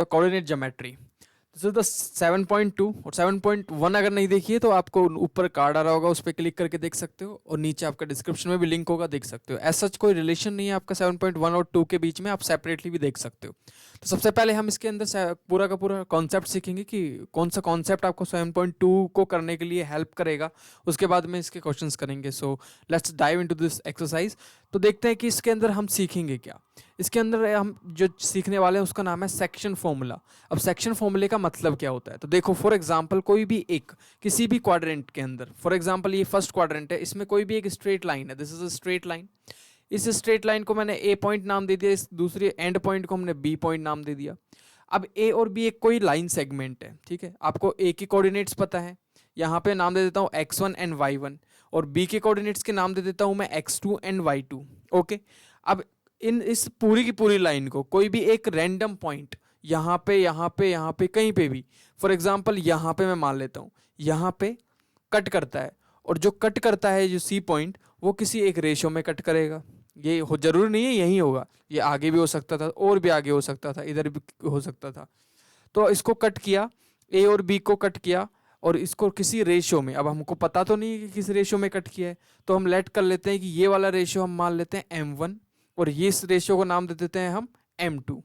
The coordinate geometry. This is the 7.2 और 7.1 अगर नहीं देखिए तो आपको ऊपर कार्ड आ रहा होगा, उस पर क्लिक करके देख सकते हो, और नीचे आपका डिस्क्रिप्शन में भी लिंक होगा, देख सकते हो। ऐसा कोई रिलेशन नहीं है आपका 7.1 और 2 के बीच में, आप सेपरेटली भी देख सकते हो। तो सबसे पहले हम इसके अंदर पूरा का पूरा कॉन्सेप्ट सीखेंगे कि कौन सा कॉन्सेप्ट आपको 7.2 को करने के लिए हेल्प करेगा, उसके बाद में इसके क्वेश्चंस करेंगे। So let's dive into this exercise. तो देखते हैं कि इसके अंदर हम सीखेंगे क्या। इसके अंदर हम जो सीखने वाले हैं उसका नाम है सेक्शन फॉर्मूला। अब सेक्शन फॉर्मूले का मतलब क्या होता है, तो देखो फॉर एग्जांपल कोई भी एक किसी भी क्वाड्रेंट के अंदर, फॉर एग्जांपल ये फर्स्ट क्वाड्रेंट है, इसमें कोई भी एक स्ट्रेट लाइन है, this is a straight line. इस स्ट्रेट लाइन को मैंने ए पॉइंट नाम दे दिया, इस दूसरे एंड पॉइंट को हमने बी पॉइंट नाम दे दिया। अब ए और बी एक कोई लाइन सेगमेंट है, ठीक है। आपको ए की कोऑर्डिनेट्स पता है, यहाँ पे नाम दे देता हूँ x1 एंड y1, और बी के कोऑर्डिनेट्स के नाम दे देता हूँ मैं x2 एंड y2। ओके, अब इस पूरी की पूरी लाइन को कोई भी एक रैंडम पॉइंट यहाँ पे यहाँ पे यहाँ पे कहीं पे भी, फॉर एग्जांपल यहाँ पे मैं मान लेता हूँ, यहाँ पे कट करता है, और जो कट करता है जो सी पॉइंट, वो किसी एक रेशो में कट करेगा। ये हो जरूरी नहीं है यही होगा, ये आगे भी हो सकता था और भी आगे हो सकता था, इधर भी हो सकता था। तो इसको कट किया, ए और बी को कट किया, और इसको किसी रेशो में, अब हमको पता तो नहीं है कि किस रेशो में कट किया है, तो हम लेट कर लेते हैं कि ये वाला रेशो हम मान लेते हैं m1, और ये इस रेशो को नाम दे देते हैं हम m2।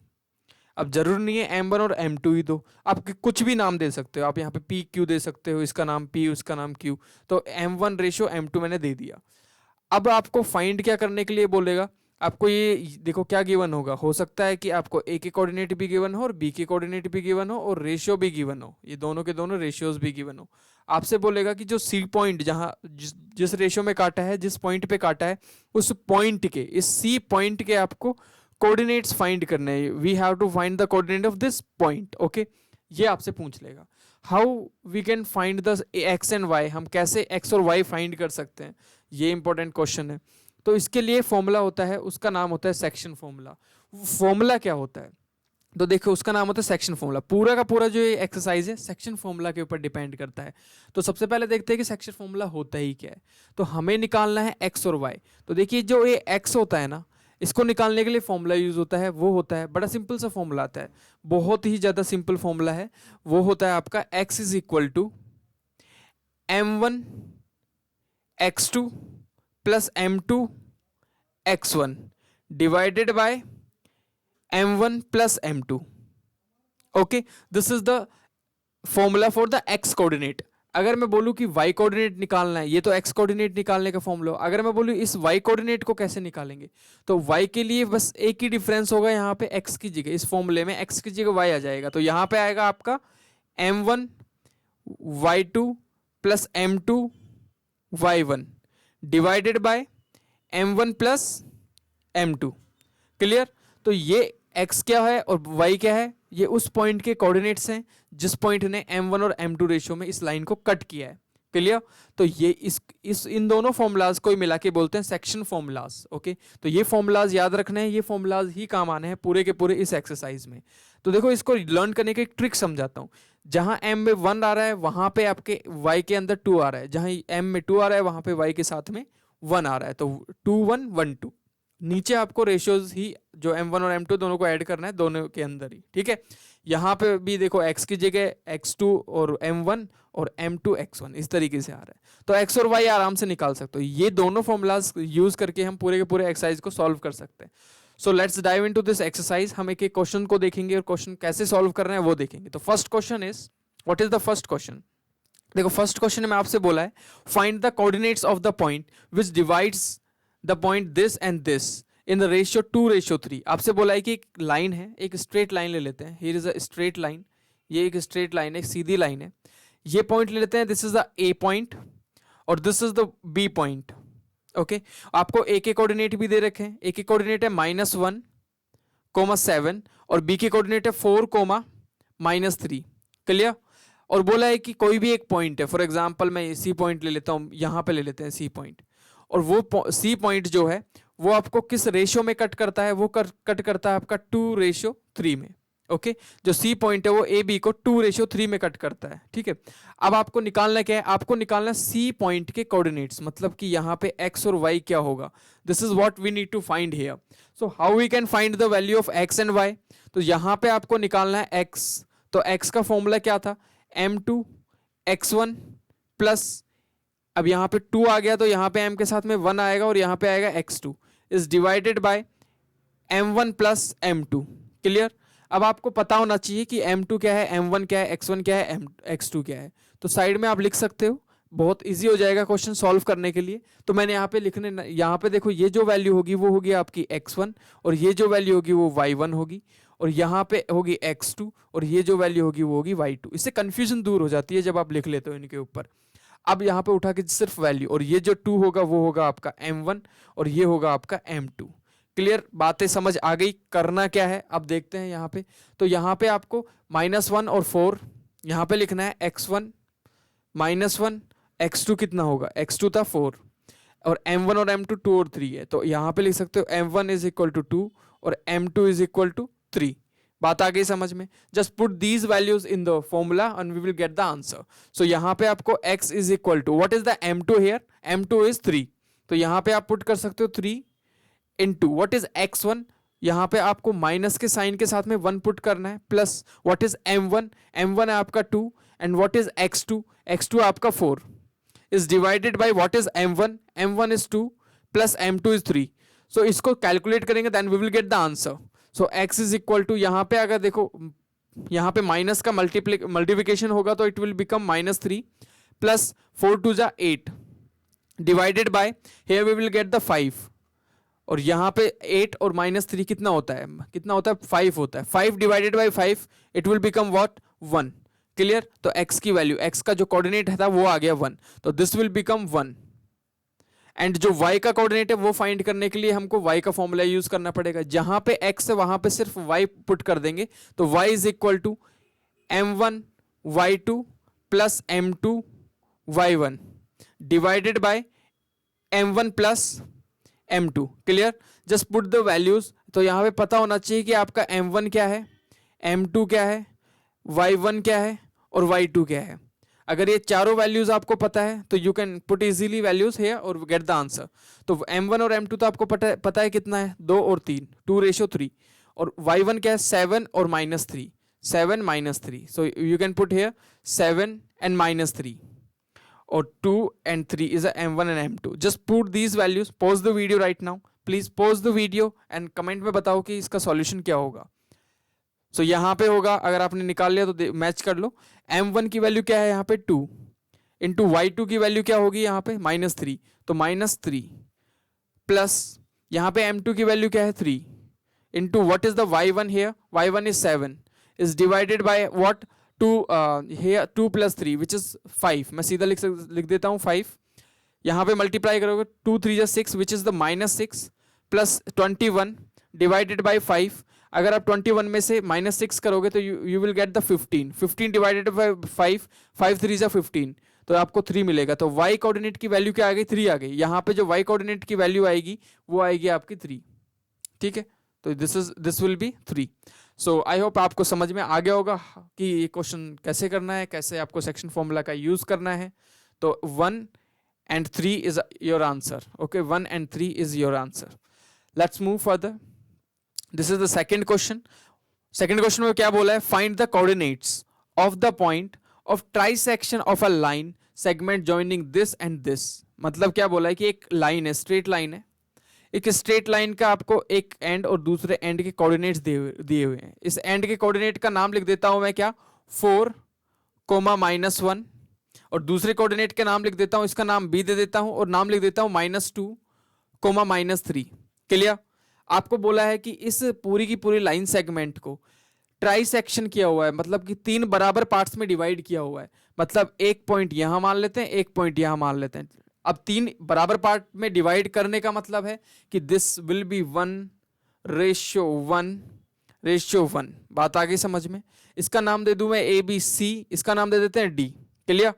अब जरूरी नहीं है m1 और m2 ही दो, आप कुछ भी नाम दे सकते हो, आप यहाँ पे p q दे सकते हो, इसका नाम p उसका नाम q। तो m1 रेशो m2 मैंने दे दिया। अब आपको फाइंड क्या करने के लिए बोलेगा, आपको ये देखो क्या गिवन होगा, हो सकता है कि आपको ए के कोऑर्डिनेट भी गिवन हो और बी के कोऑर्डिनेट भी गिवन हो और रेशियो भी गिवन हो, ये दोनों के दोनों रेशियोज भी गिवन हो। आपसे बोलेगा कि जो सी पॉइंट जहाँ जिस रेशियो में काटा है, जिस पॉइंट पे काटा है, उस पॉइंट के, इस सी पॉइंट के आपको कोऑर्डिनेट्स फाइंड करने हैं। We have to find the coordinate of this point. Okay, ये आपसे पूछ लेगा। How we can find the x and y, हम कैसे एक्स और वाई फाइंड कर सकते हैं, ये इंपॉर्टेंट क्वेश्चन है। तो इसके लिए फॉर्मूला होता है, उसका नाम होता है सेक्शन फॉर्मूला। फॉर्मूला क्या होता है, तो देखो उसका नाम होता है सेक्शन फॉर्मूला। पूरा का पूरा जो ये एक्सरसाइज है सेक्शन फॉर्मूला के ऊपर डिपेंड करता है। तो सबसे पहले देखते हैं कि सेक्शन फॉर्मूला होता ही क्या है। तो हमें निकालना है एक्स और वाई। तो देखिए जो ये एक्स होता है ना, इसको निकालने के लिए फॉर्मूला यूज होता है, वो होता है बड़ा सिंपल सा फॉर्मूला आता है, बहुत ही ज़्यादा सिंपल फॉर्मूला है। वो होता है आपका x is equal to m1 x2 plus m2 x1 divided by m1 plus m2। Okay, this is the formula for the x coordinate. अगर मैं बोलूं कि y कोऑर्डिनेट निकालना है, ये तो x कोऑर्डिनेट निकालने का फॉर्मूला। अगर मैं बोलूं इस y कोऑर्डिनेट को कैसे निकालेंगे, तो y के लिए बस एक ही डिफरेंस होगा, यहाँ पे x की जगह, इस फॉर्मूले में x की जगह y आ जाएगा। तो यहाँ पे आएगा आपका m1 y2 plus m2 y1 divided by m1 plus m2। Clear. तो ये x क्या है और y क्या है, ये उस पॉइंट के कोऑर्डिनेट्स हैं जिस पॉइंट ने m1 और m2 रेशियो में इस लाइन को कट किया है। क्लियर। तो ये इस इन दोनों फॉर्मूलाज को मिला के बोलते हैं सेक्शन फॉर्मूलाज। ओके, तो ये फॉर्मूलाज याद रखने हैं, ये फॉर्मूलाज ही काम आने हैं पूरे के पूरे इस एक्सरसाइज में। तो देखो इसको लर्न करने का एक ट्रिक समझाता हूँ। जहां m में 1 आ रहा है वहां पे आपके y के अंदर 2 आ रहा है, जहां m में 2 आ रहा है वहां पे y के साथ में 1 आ रहा है, तो 2 1 1 2। नीचे आपको रेशियोज ही जो m1 और m2 दोनों को ऐड करना है, दोनों के अंदर ही, ठीक है। यहाँ पे भी देखो x की जगह x2 और m1 और m2 x1 इस तरीके से आ रहा है। तो x और y आराम से निकाल सकते हो, ये दोनों फॉर्मूलाज यूज करके हम पूरे के पूरे एक्सरसाइज को सॉल्व कर सकते हैं। So let's dive into this exercise. हम एक एक क्वेश्चन को देखेंगे और क्वेश्चन कैसे सॉल्व करना है वो देखेंगे। तो first question is, what is the first question. देखो फर्स्ट क्वेश्चन में आपसे बोला है find the coordinates of the point which divides the point this and this in the ratio 2:3। आपसे बोला है कि एक लाइन है, एक स्ट्रेट लाइन ले लेते हैं, here is a straight line, ये एक स्ट्रेट लाइन है, एक सीधी लाइन है। ये पॉइंट ले लेते हैं, this is the A point और this is the B point. Okay, आपको ए के कोऑर्डिनेट भी दे रखे हैं, ए के कोऑर्डिनेट है -1,7 और बी के कोऑर्डिनेट है 4,-3। क्लियर। और बोला है कि कोई भी एक पॉइंट है, फॉर एग्जांपल मैं सी पॉइंट ले लेता हूं, यहां पे ले लेते हैं सी पॉइंट, और वो सी पॉइंट जो है वो आपको किस रेशियो में कट करता है, वो कट करता है आपका 2:3 में। ओके जो सी पॉइंट है वो ए बी को 2:3 में कट करता है, ठीक है। अब आपको निकालना क्या है, आपको निकालना सी पॉइंट के कोऑर्डिनेट्स, मतलब कि यहाँ पे एक्स और वाई क्या होगा, this is what we need to find here. So how we can find the value of x and y, तो यहाँ पे आपको निकालना है एक्स, तो एक्स का फॉर्मूला क्या था, m2 x1 प्लस, अब यहाँ पे 2 आ गया तो यहाँ पे m के साथ में 1 आएगा और यहाँ पे आएगा x2 is divided by m1 plus m2, clear. अब आपको पता होना चाहिए कि m2 क्या है, m1 क्या है, x1 क्या है, x2 क्या है, तो साइड में आप लिख सकते हो, बहुत इजी हो जाएगा क्वेश्चन सॉल्व करने के लिए। तो मैंने यहाँ पे लिखने, यहाँ पे देखो ये जो वैल्यू होगी वो होगी आपकी x1 और ये जो वैल्यू होगी वो y1 होगी और यहाँ पे होगी x2 और ये जो वैल्यू होगी वो होगी y2। इससे कंफ्यूजन दूर हो जाती है जब आप लिख लेते हो इनके ऊपर। अब यहाँ पे उठा के सिर्फ वैल्यू, और ये जो 2 होगा वो होगा आपका m1 और ये होगा आपका m2। क्लियर, बातें समझ आ गई, करना क्या है अब देखते हैं यहाँ पे। तो यहाँ पे आपको -1 और 4 यहाँ पे लिखना है, x1 -1 x2 कितना होगा, x2 था 4 और m1 और m2 2 और 3 है, तो यहाँ पे लिख सकते हो m1 इज इक्वल टू 2 और m2 इज इक्वल टू 3। बात आ गई समझ में, just put these values in the formula and we will get the answer. So यहाँ पे आपको x is equal to, what is the m2 here, m2 is 3, तो यहाँ पे आप पुट कर सकते हो 3 इंटू व्हाट इज x1, यहाँ पे आपको माइनस के साइन के साथ में 1 पुट करना है, plus what is m1, m1 है आपका 2 and what is x2, x2 आपका 4 is divided by what is m1, m1 is 2 plus m2 is 3। सो इसको कैलकुलेट करेंगे then we will get the answer. So x is equal to, यहाँ पे अगर देखो यहाँ पे माइनस का मल्टीप्लिकेशन होगा तो इट विल बिकम -3 प्लस 4 2 जा 8 divided by, here we will get the 5 और यहाँ पे 8 और -3 कितना होता है, 5 होता है, 5 divided by 5 it will become what 1, clear. तो x की वैल्यू, x का जो कोऑर्डिनेट था वो आ गया 1, तो दिस विल बिकम 1 एंड जो y का कोऑर्डिनेट है वो फाइंड करने के लिए हमको y का फॉर्मूला यूज करना पड़ेगा, जहां पे x है वहां पे सिर्फ y पुट कर देंगे, तो y is equal to m1 y2 plus m2 y1 divided by m1 plus m2, clear. Just put the values, तो यहाँ पे पता होना चाहिए कि आपका m1 क्या है, m2 क्या है, y1 क्या है और y2 क्या है। अगर ये चारों वैल्यूज आपको पता है तो you can put easily values here और गेट द आंसर। तो m1 और m2 तो आपको पता है कितना है, 2 और 3, 2:3 और y1 क्या है 7 और -3, 7 -3, so you can put here 7 and -3 और 2 and 3 is a m1 and m2। just put these values, pause the video right now, please pause the video and comment में बताओ कि इसका सॉल्यूशन क्या होगा। सो यहाँ पे होगा, अगर आपने निकाल लिया तो मैच कर लो, m1 की वैल्यू क्या है यहाँ पे 2 इंटू y2 की वैल्यू क्या होगी यहाँ पे -3, तो -3 प्लस यहाँ पे m2 की वैल्यू क्या है 3 into what is the y1 here, y1 is 7 is divided by what 2 here 2 plus 3 which is 5, मैं सीधा लिख देता हूँ 5, यहाँ पे मल्टीप्लाई करोगे 2 3 जा 6 which is the -6 plus 21 divided by 5। अगर आप 21 में से -6 करोगे तो you will get the 15 divided by 5, 5 3 जा 15, तो आपको 3 मिलेगा। तो y कोऑर्डिनेट की वैल्यू क्या आ गई, 3 आ गई। यहाँ पे जो y कोऑर्डिनेट की वैल्यू आएगी वो आएगी आपकी 3, ठीक है। तो this will be 3। So I hope आपको समझ में आ गया होगा कि ये क्वेश्चन कैसे करना है, कैसे आपको सेक्शन फॉर्मूला का यूज करना है। तो 1 and 3 is your answer, okay, 1 and 3 is your answer। Let's move further। This is the second question। second question में क्या बोला है, find the coordinates of the point of trisection of a line segment joining this and this। मतलब क्या बोला है कि एक लाइन है, स्ट्रेट लाइन है, एक स्ट्रेट लाइन का आपको एक एंड और दूसरे एंड के कोऑर्डिनेट्स दिए हुए हैं। इस एंड के कोऑर्डिनेट का नाम लिख देता हूं मैं क्या, 4, -1 और दूसरे कोऑर्डिनेट के नाम लिख देता हूं, इसका नाम b दे देता हूं और नाम लिख देता हूं -2, -3। क्लियर। आपको बोला है कि इस पूरी की पूरी लाइन सेगमेंट को ट्राई सेक्शन किया हुआ है, मतलब कि 3 बराबर पार्ट्स में डिवाइड किया हुआ है। मतलब एक पॉइंट यहां मान लेते हैं, एक पॉइंट यहां मान लेते हैं। अब 3 बराबर पार्ट में डिवाइड करने का मतलब है कि दिस विल बी 1:1:1। बात आ गई समझ में। इसका नाम दे दूं मैं ABC, इसका नाम दे देते हैं D। क्लियर।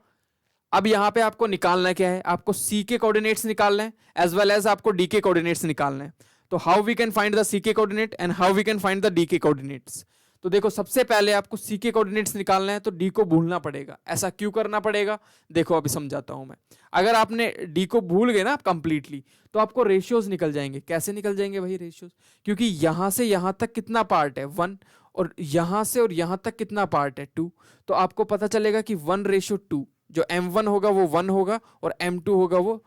अब यहाँ पे आपको निकालना क्या है, आपको C के कोऑर्डिनेट्स निकालना है एज वेल एज आपको D के कोऑर्डिनेट्स निकालना है। तो how we can find the C के coordinate and how we can find the D के कोऑर्डिनेट्स। तो देखो सबसे पहले आपको सी के कोऑर्डिनेट्स निकालना है तो डी को भूलना पड़ेगा। ऐसा क्यों करना पड़ेगा, देखो अभी समझाता हूं मैं। अगर आपने डी को भूल गए ना कंप्लीटली, तो आपको रेशियोज निकल जाएंगे। कैसे निकल जाएंगे भाई रेशियोज, क्योंकि यहां से यहां तक कितना पार्ट है 1, और यहां से और यहां तक कितना पार्ट है 2। तो आपको पता चलेगा कि 1:2, जो m1 होगा वो 1 होगा और m2 होगा वो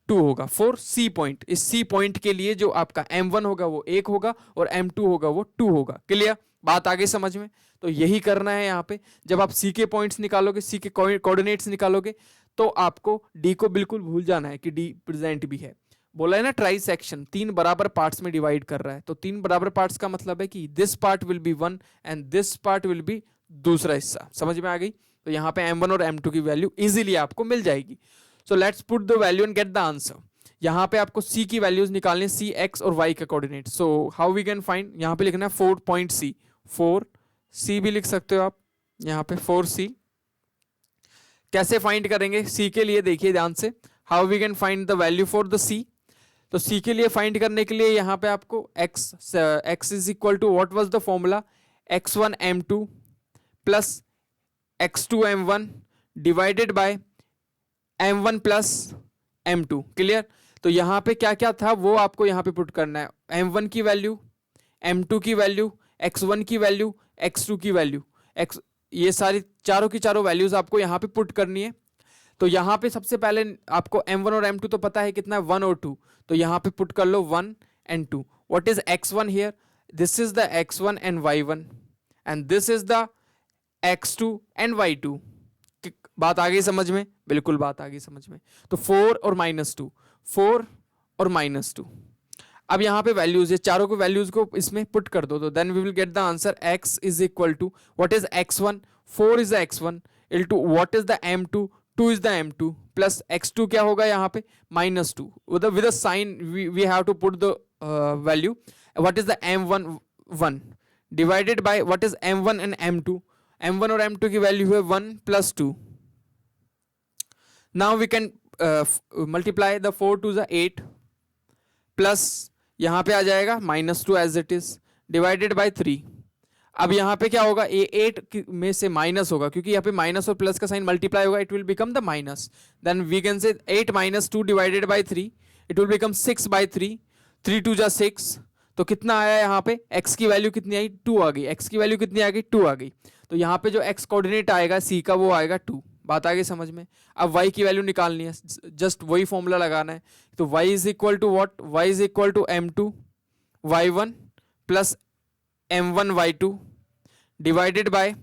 2 होगा फॉर सी पॉइंट। इस सी पॉइंट के लिए जो आपका m1 होगा वो 1 होगा और m2 होगा वो 2 होगा। क्लियर, बात आगे समझ में। तो यही करना है यहाँ पे। जब आप सी के पॉइंट्स निकालोगे, सी के कोऑर्डिनेट्स निकालोगे, तो आपको डी को बिल्कुल भूल जाना है कि डी प्रेजेंट भी है। बोला है ना ट्राई सेक्शन 3 बराबर पार्ट्स में डिवाइड कर रहा है, तो 3 बराबर पार्ट्स का मतलब है कि this part will be 1 and this part will be दूसरा हिस्सा। समझ में आ गई। तो यहाँ पे m1 और m2 की वैल्यू इजीली आपको मिल जाएगी। So let's put the value and get the answer. यहाँ पे आपको c की वैल्यूज निकालनी है, c x और y का coordinate. So how we can find, यहाँ पे लिखना है 4.c, 4c भी लिख सकते हो आप यहाँ पे 4c। कैसे फाइंड करेंगे c के लिए, देखिए ध्यान से, how we can find the value for the c। तो c के लिए फाइंड करने के लिए यहाँ पे आपको x is equal to what was the formula, x1 m2 plus x2 m1 divided by m1 plus m2। Clear. तो यहाँ पे क्या क्या था वो आपको यहाँ पे पुट करना है, m1 की वैल्यू, m2 की वैल्यू, x1 की वैल्यू, x2 की वैल्यू, ये सारी चारों की चारों वैल्यूज आपको यहाँ पे पुट करनी है। तो यहाँ पे सबसे पहले आपको m1 और m2 तो पता है कितना है 1 और 2, तो यहाँ पे पुट कर लो 1 and 2। What is x1 here, this is the x1 and y1 and this is the x2 and y2। बात आ गई समझ में, बिल्कुल बात आ गई समझ में। तो 4 और -2, 4 और -2। अब यहाँ पे वैल्यूज, ये चारों को वैल्यूज को इसमें पुट कर दो, तो then we will get the answer x is equal to what is x1, 4 is the x1 into what is the m2, 2 is the m2 plus x2 क्या होगा यहाँ पे -2 with a sign we have to put the value, what is the m1 1 divided by what is m1 and m2। m1 और m2 की value है 1 + 2। Now we can multiply the 4 to the 8 plus यहाँ पे आ जाएगा -2 as it is divided by 3। अब यहाँ पे क्या होगा, ये 8 में से माइनस होगा, क्योंकि यहाँ पे माइनस और प्लस का साइन मल्टीप्लाई होगा, it will become the minus. Then we can say 8 - 2 divided by 3, it will become 6/3, 3 2 जा 6। तो कितना आया यहाँ पे, x की वैल्यू कितनी आई, 2 आ गई। x की वैल्यू कितनी आ गई, 2 आ गई। तो यहाँ पे जो x कोऑर्डिनेट आएगा c का वो आएगा 2। बात आ गई समझ में। अब y की वैल्यू निकालनी है, जस्ट वही फॉर्मूला लगाना है। तो y is equal to what, y is equal to m2 y1 plus m1 y2 divided by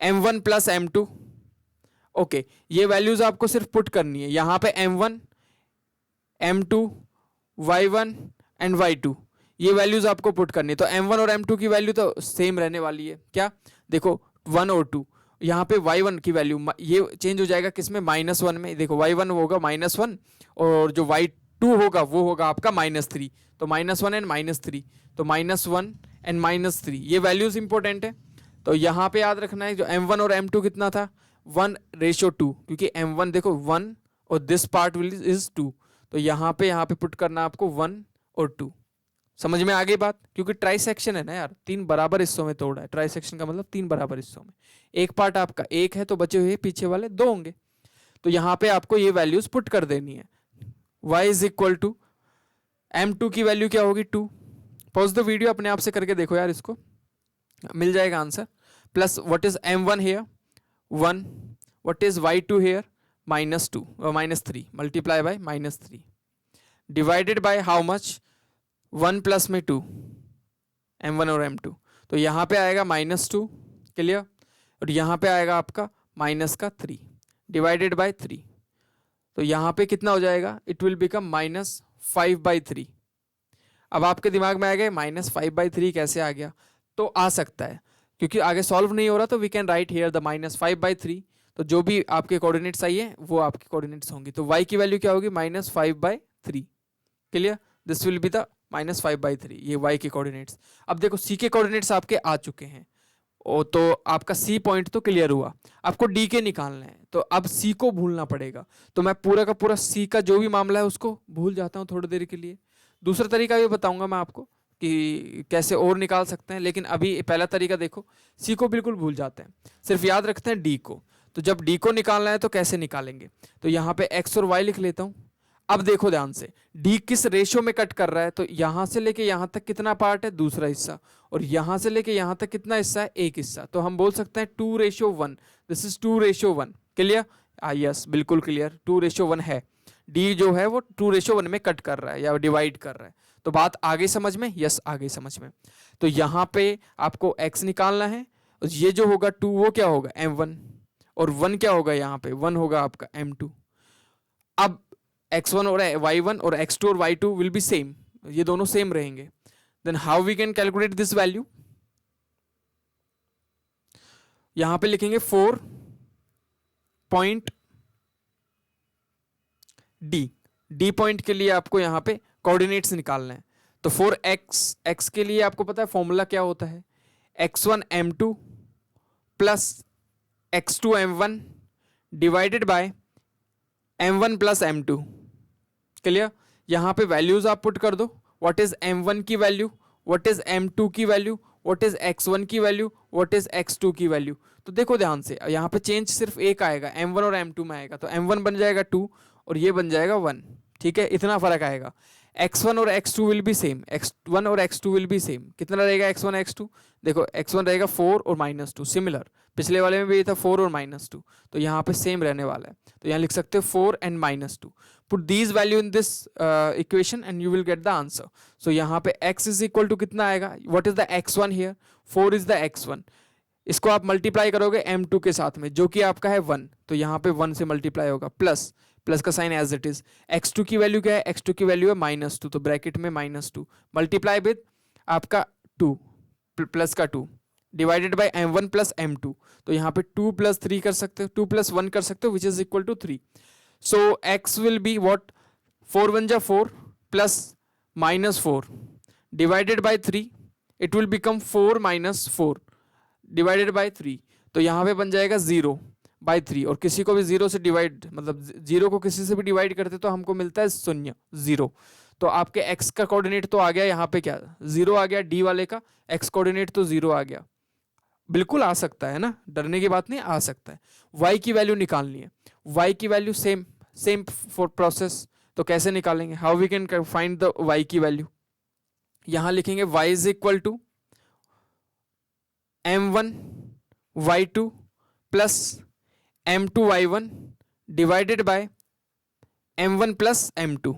m1 plus m2। Okay, ये वैल्यूज आपको सिर्फ पुट करनी है यहाँ पे, m1 m2 y1 and y2, ये वैल्यूज आपको पुट करनी है। तो m1 और m2 की वैल्यू तो सेम रहने वाली है, क्या देखो 1 और 2। यहाँ पे y1 की वैल्यू ये चेंज हो जाएगा किसमें, -1 में। देखो y1 होगा -1 और जो y2 होगा वो होगा आपका -3। तो -1 एंड -3, तो -1 एंड -3, ये वैल्यूज इंपॉर्टेंट है। तो यहाँ पे याद रखना है जो m1 और m2 कितना था 1:2, क्योंकि m1 देखो 1 और दिस पार्ट विल इज 2। तो यहाँ पे पुट करना आपको 1 और 2। समझ में आ गई बात, क्योंकि ट्राई सेक्शन है ना यार, 3 बराबर हिस्सों में तोड़ा है। ट्राई सेक्शन का मतलब 3 बराबर हिस्सों में, एक पार्ट आपका 1 है तो बचे हुए पीछे वाले 2 होंगे। तो यहाँ पे आपको ये वैल्यूज पुट कर देनी है। y is equal to m2 की वैल्यू क्या होगी 2। पॉज द वीडियो, अपने आप से करके देखो यार, इसको मिल जाएगा answer. Plus what is m1 here 1, what is y2 here -2 -3 multiply by -3 divided by how much, 1 plus में 2, m1 और m2। तो यहाँ पे आएगा -2, क्लियर, और यहाँ पे आएगा आपका -3 डिवाइडेड बाय 3। तो यहाँ पे कितना हो जाएगा, इट विल बिकम -5/3। अब आपके दिमाग में आएगा -5/3 कैसे आ गया, तो आ सकता है क्योंकि आगे सॉल्व नहीं हो रहा, तो we can write here the -5/3। तो जो भी आपके कोऑर्डिनेट्स आई है वो आपके कोऑर्डिनेट्स होंगी। तो y की वैल्यू क्या होगी -5/3, clear, this will be the -5/3, ये y के कोऑर्डिनेट्स। अब देखो c के कोऑर्डिनेट्स आपके आ चुके हैं, तो आपका c पॉइंट तो क्लियर हुआ। आपको d के निकालना है, तो अब c को भूलना पड़ेगा। तो मैं पूरा का पूरा c का जो भी मामला है उसको भूल जाता हूँ थोड़ी देर के लिए। दूसरा तरीका भी बताऊंगा मैं आपको कि कैसे और निकाल सकते हैं, लेकिन अभी पहला तरीका देखो, सी को बिल्कुल भूल जाते हैं, सिर्फ याद रखते हैं डी को। तो जब डी को निकालना है तो कैसे निकालेंगे, तो यहाँ पे एक्स और वाई लिख लेता हूँ। अब देखो ध्यान से, डी किस रेशियो में कट कर रहा है, तो यहाँ से लेके यहाँ तक कितना पार्ट है, दूसरा हिस्सा, और यहाँ से लेके यहाँ तक कितना हिस्सा है, एक हिस्सा। तो हम बोल सकते हैं 2:1, दिस इज 2:1। क्लियर? यस, बिल्कुल क्लियर, 2:1 है। डी जो है वो 2:1 में कट कर रहा है या डिवाइड कर रहा है। तो बात आगे समझ में? यस, आगे समझ में। तो यहाँ पे आपको x निकालना है, ये जो होगा 2 वो क्या होगा, m1, और 1 क्या होगा, यहाँ पे 1 होगा आपका m2। अब x1 और y1 और x2 और y2 विल बी सेम, ये दोनों सेम रहेंगे। Then how we can calculate this value, यहां पे लिखेंगे 4 पॉइंट डी पॉइंट के लिए आपको यहां पे कोऑर्डिनेट्स निकालना है। तो 4x के लिए आपको पता है फॉर्मूला क्या होता है, x1 m2 plus x2 m1 divided by m1 plus m2। Clear? यहां पे वैल्यूज आप पुट कर दो, व्हाट इज m1 की वैल्यू, व्हाट इज m2 की वैल्यू, व्हाट इज x1 की वैल्यू, व्हाट इज x2 की वैल्यू। तो देखो ध्यान से, यहाँ पे चेंज सिर्फ एक आएगा, m1 और m2 में आएगा। तो m1 बन जाएगा 2 और ये बन जाएगा 1। ठीक है, इतना फर्क आएगा। x1 और x2 will be same, x1 और x2 विल बी सेम। कितना रहेगा x1 x2, देखो x1 रहेगा 4 और -2, सिमिलर, पिछले वाले में भी ये था 4 और -2, तो यहाँ पे सेम रहने वाला है। तो यहाँ लिख सकते हो 4 and -2, put these value in this equation and you will get the answer. So यहाँ पे x इज इक्वल टू कितना आएगा, what is the x1 here, 4 is the x1। इसको आप मल्टीप्लाई करोगे m2 के साथ में जो कि आपका है 1, तो यहाँ पे 1 से मल्टीप्लाई होगा, प्लस का sign as it is. x2 की वैल्यू क्या है, x2 की वैल्यू है -2, तो ब्रैकेट में -2 मल्टीप्लाई विद आपका 2 प्लस का 2 divided by m1 plus m2। तो यहाँ पे 2 + 3 कर सकते हो, 2 + 1 कर सकते हो, which is equal to 3। So x will be what, 4 × 1 = 4 plus -4 divided by 3, it will become 4 - 4 divided by 3। तो यहाँ पे बन जाएगा 0/3, और किसी को भी 0 से डिवाइड, मतलब 0 को किसी से भी डिवाइड करते तो हमको मिलता है 0, 0। तो आपके x का कोऑर्डिनेट तो आ गया यहाँ पे क्या, 0 आ गया, डी वाले का x कोऑर्डिनेट तो 0 आ गया। बिल्कुल आ सकता है ना, डरने की बात नहीं, आ सकता है। y की वैल्यू निकालनी है, y की वैल्यू सेम फॉर प्रोसेस। तो कैसे निकालेंगे, how we can find the y की वैल्यू, यहां लिखेंगे y is equal to m1 y2 plus m2 y1 divided by m1 plus m2।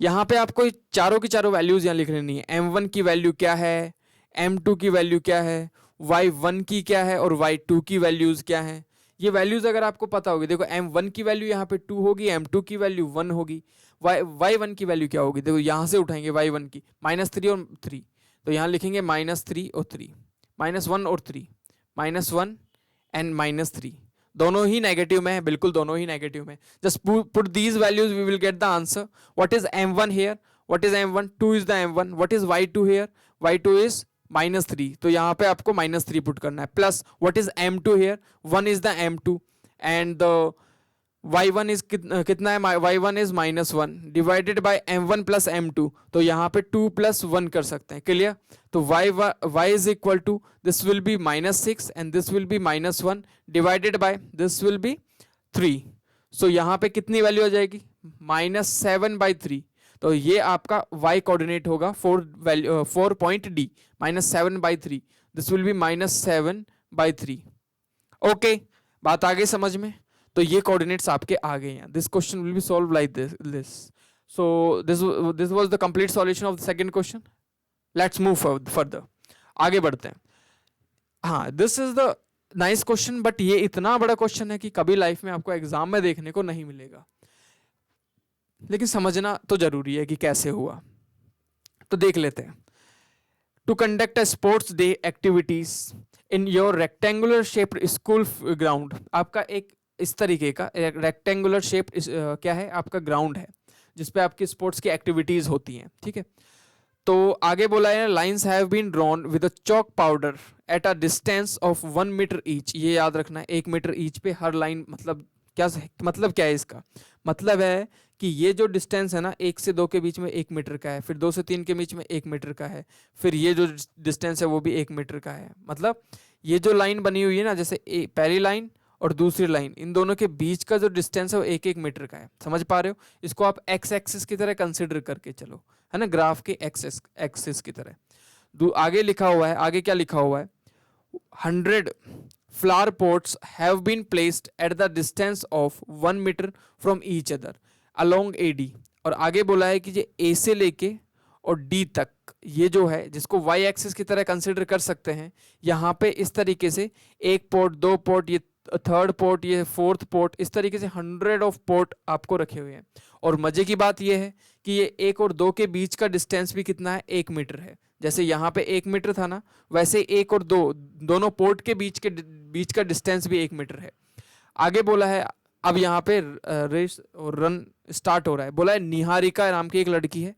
यहां पे आपको चारों की चारों वैल्यूज यहां लिख लेनी है। m1 की वैल्यू क्या है, m2 की वैल्यू क्या है, y1 की क्या है, और y2 की वैल्यूज क्या है। ये वैल्यूज अगर आपको पता होगी, देखो m1 की वैल्यू यहाँ पे 2 होगी, m2 की वैल्यू 1 होगी, y1 की वैल्यू क्या होगी, देखो यहाँ से उठाएंगे y1 की, -3 और 3, तो यहाँ लिखेंगे -3 और 3, -1 और 3, -1 एंड -3, दोनों ही नेगेटिव में है, बिल्कुल दोनों ही नेगेटिव में। Just put these values, we will get the answer. What is m1 here, what is m1, 2 is the m1, what is y2 here, y2 is -3, तो यहाँ पे आपको -3 पुट करना है, plus what is m2 here, 1 is the m2, and the y1 is कितना है, y1 is -1 divided by m1 plus m2, तो यहाँ पे 2 + 1 कर सकते हैं। क्लियर? तो y is equal to, this will be -6 and this will be -1 divided by this will be 3। सो यहाँ पे कितनी वैल्यू आ जाएगी, -7/3। तो ये आपका y कोऑर्डिनेट होगा 4 point d, -7/3, this will B -7/3। Okay, बात आगे समझ में? तो ये कोऑर्डिनेट्स आपके आ गए हैं। This question will be solve like this. So this was the complete solution of the second question. Let's move further, आगे बढ़ते हैं। हाँ, this is the nice question, but ये इतना बड़ा क्वेश्चन है कि कभी लाइफ में आपको एग्जाम में देखने को नहीं मिलेगा, लेकिन समझना तो जरूरी है कि कैसे हुआ। तो देख लेते हैं। To conduct a sports day activities in your rectangular shaped school ground, आपका एक इस तरीके का रेक्टेंगुलर शेप क्या है, आपका ग्राउंड है जिसपे आपकी स्पोर्ट्स की एक्टिविटीज होती हैं। ठीक है, तो आगे बोला है lines have been drawn with a chalk powder at a distance of 1 metre each. ये याद रखना है, 1 मीटर ईच पे हर लाइन, मतलब क्या है इसका, मतलब है कि ये जो डिस्टेंस है ना 1 से 2 के बीच में 1 मीटर का है, फिर 2 से 3 के बीच में 1 मीटर का है, फिर ये जो डिस्टेंस है वो भी 1 मीटर का है। मतलब ये जो लाइन बनी हुई है ना, जैसे पहली लाइन और दूसरी लाइन, इन दोनों के बीच का जो डिस्टेंस है वो 1-1 मीटर का है। समझ पा रहे हो? इसको आप एक्स एक्सिस की तरह कंसिडर करके चलो, है ना, ग्राफ के एक्सिस की तरह। आगे लिखा हुआ है, आगे क्या लिखा हुआ है, 100 flower pots have been placed at the distance of 1 meter from each other along AD। और आगे बोला है कि ये A से लेके और D तक, ये जो है जिसको y एक्सिस की तरह कंसिडर कर सकते हैं, यहाँ पे इस तरीके से एक पोर्ट, दो पोर्ट, ये थर्ड पोर्ट, ये फोर्थ पोर्ट, इस तरीके से 100 ऑफ पोर्ट आपको रखे हुए हैं। और मजे की बात ये है कि ये 1 और 2 के बीच का डिस्टेंस भी कितना है, 1 मीटर है। जैसे यहाँ पे 1 मीटर था ना, वैसे 1 और 2 दोनों पोर्ट के बीच का डिस्टेंस भी 1 मीटर है। आगे बोला है, अब यहाँ पे रेस और रन स्टार्ट हो रहा है। बोला है निहारिका नाम की एक लड़की है,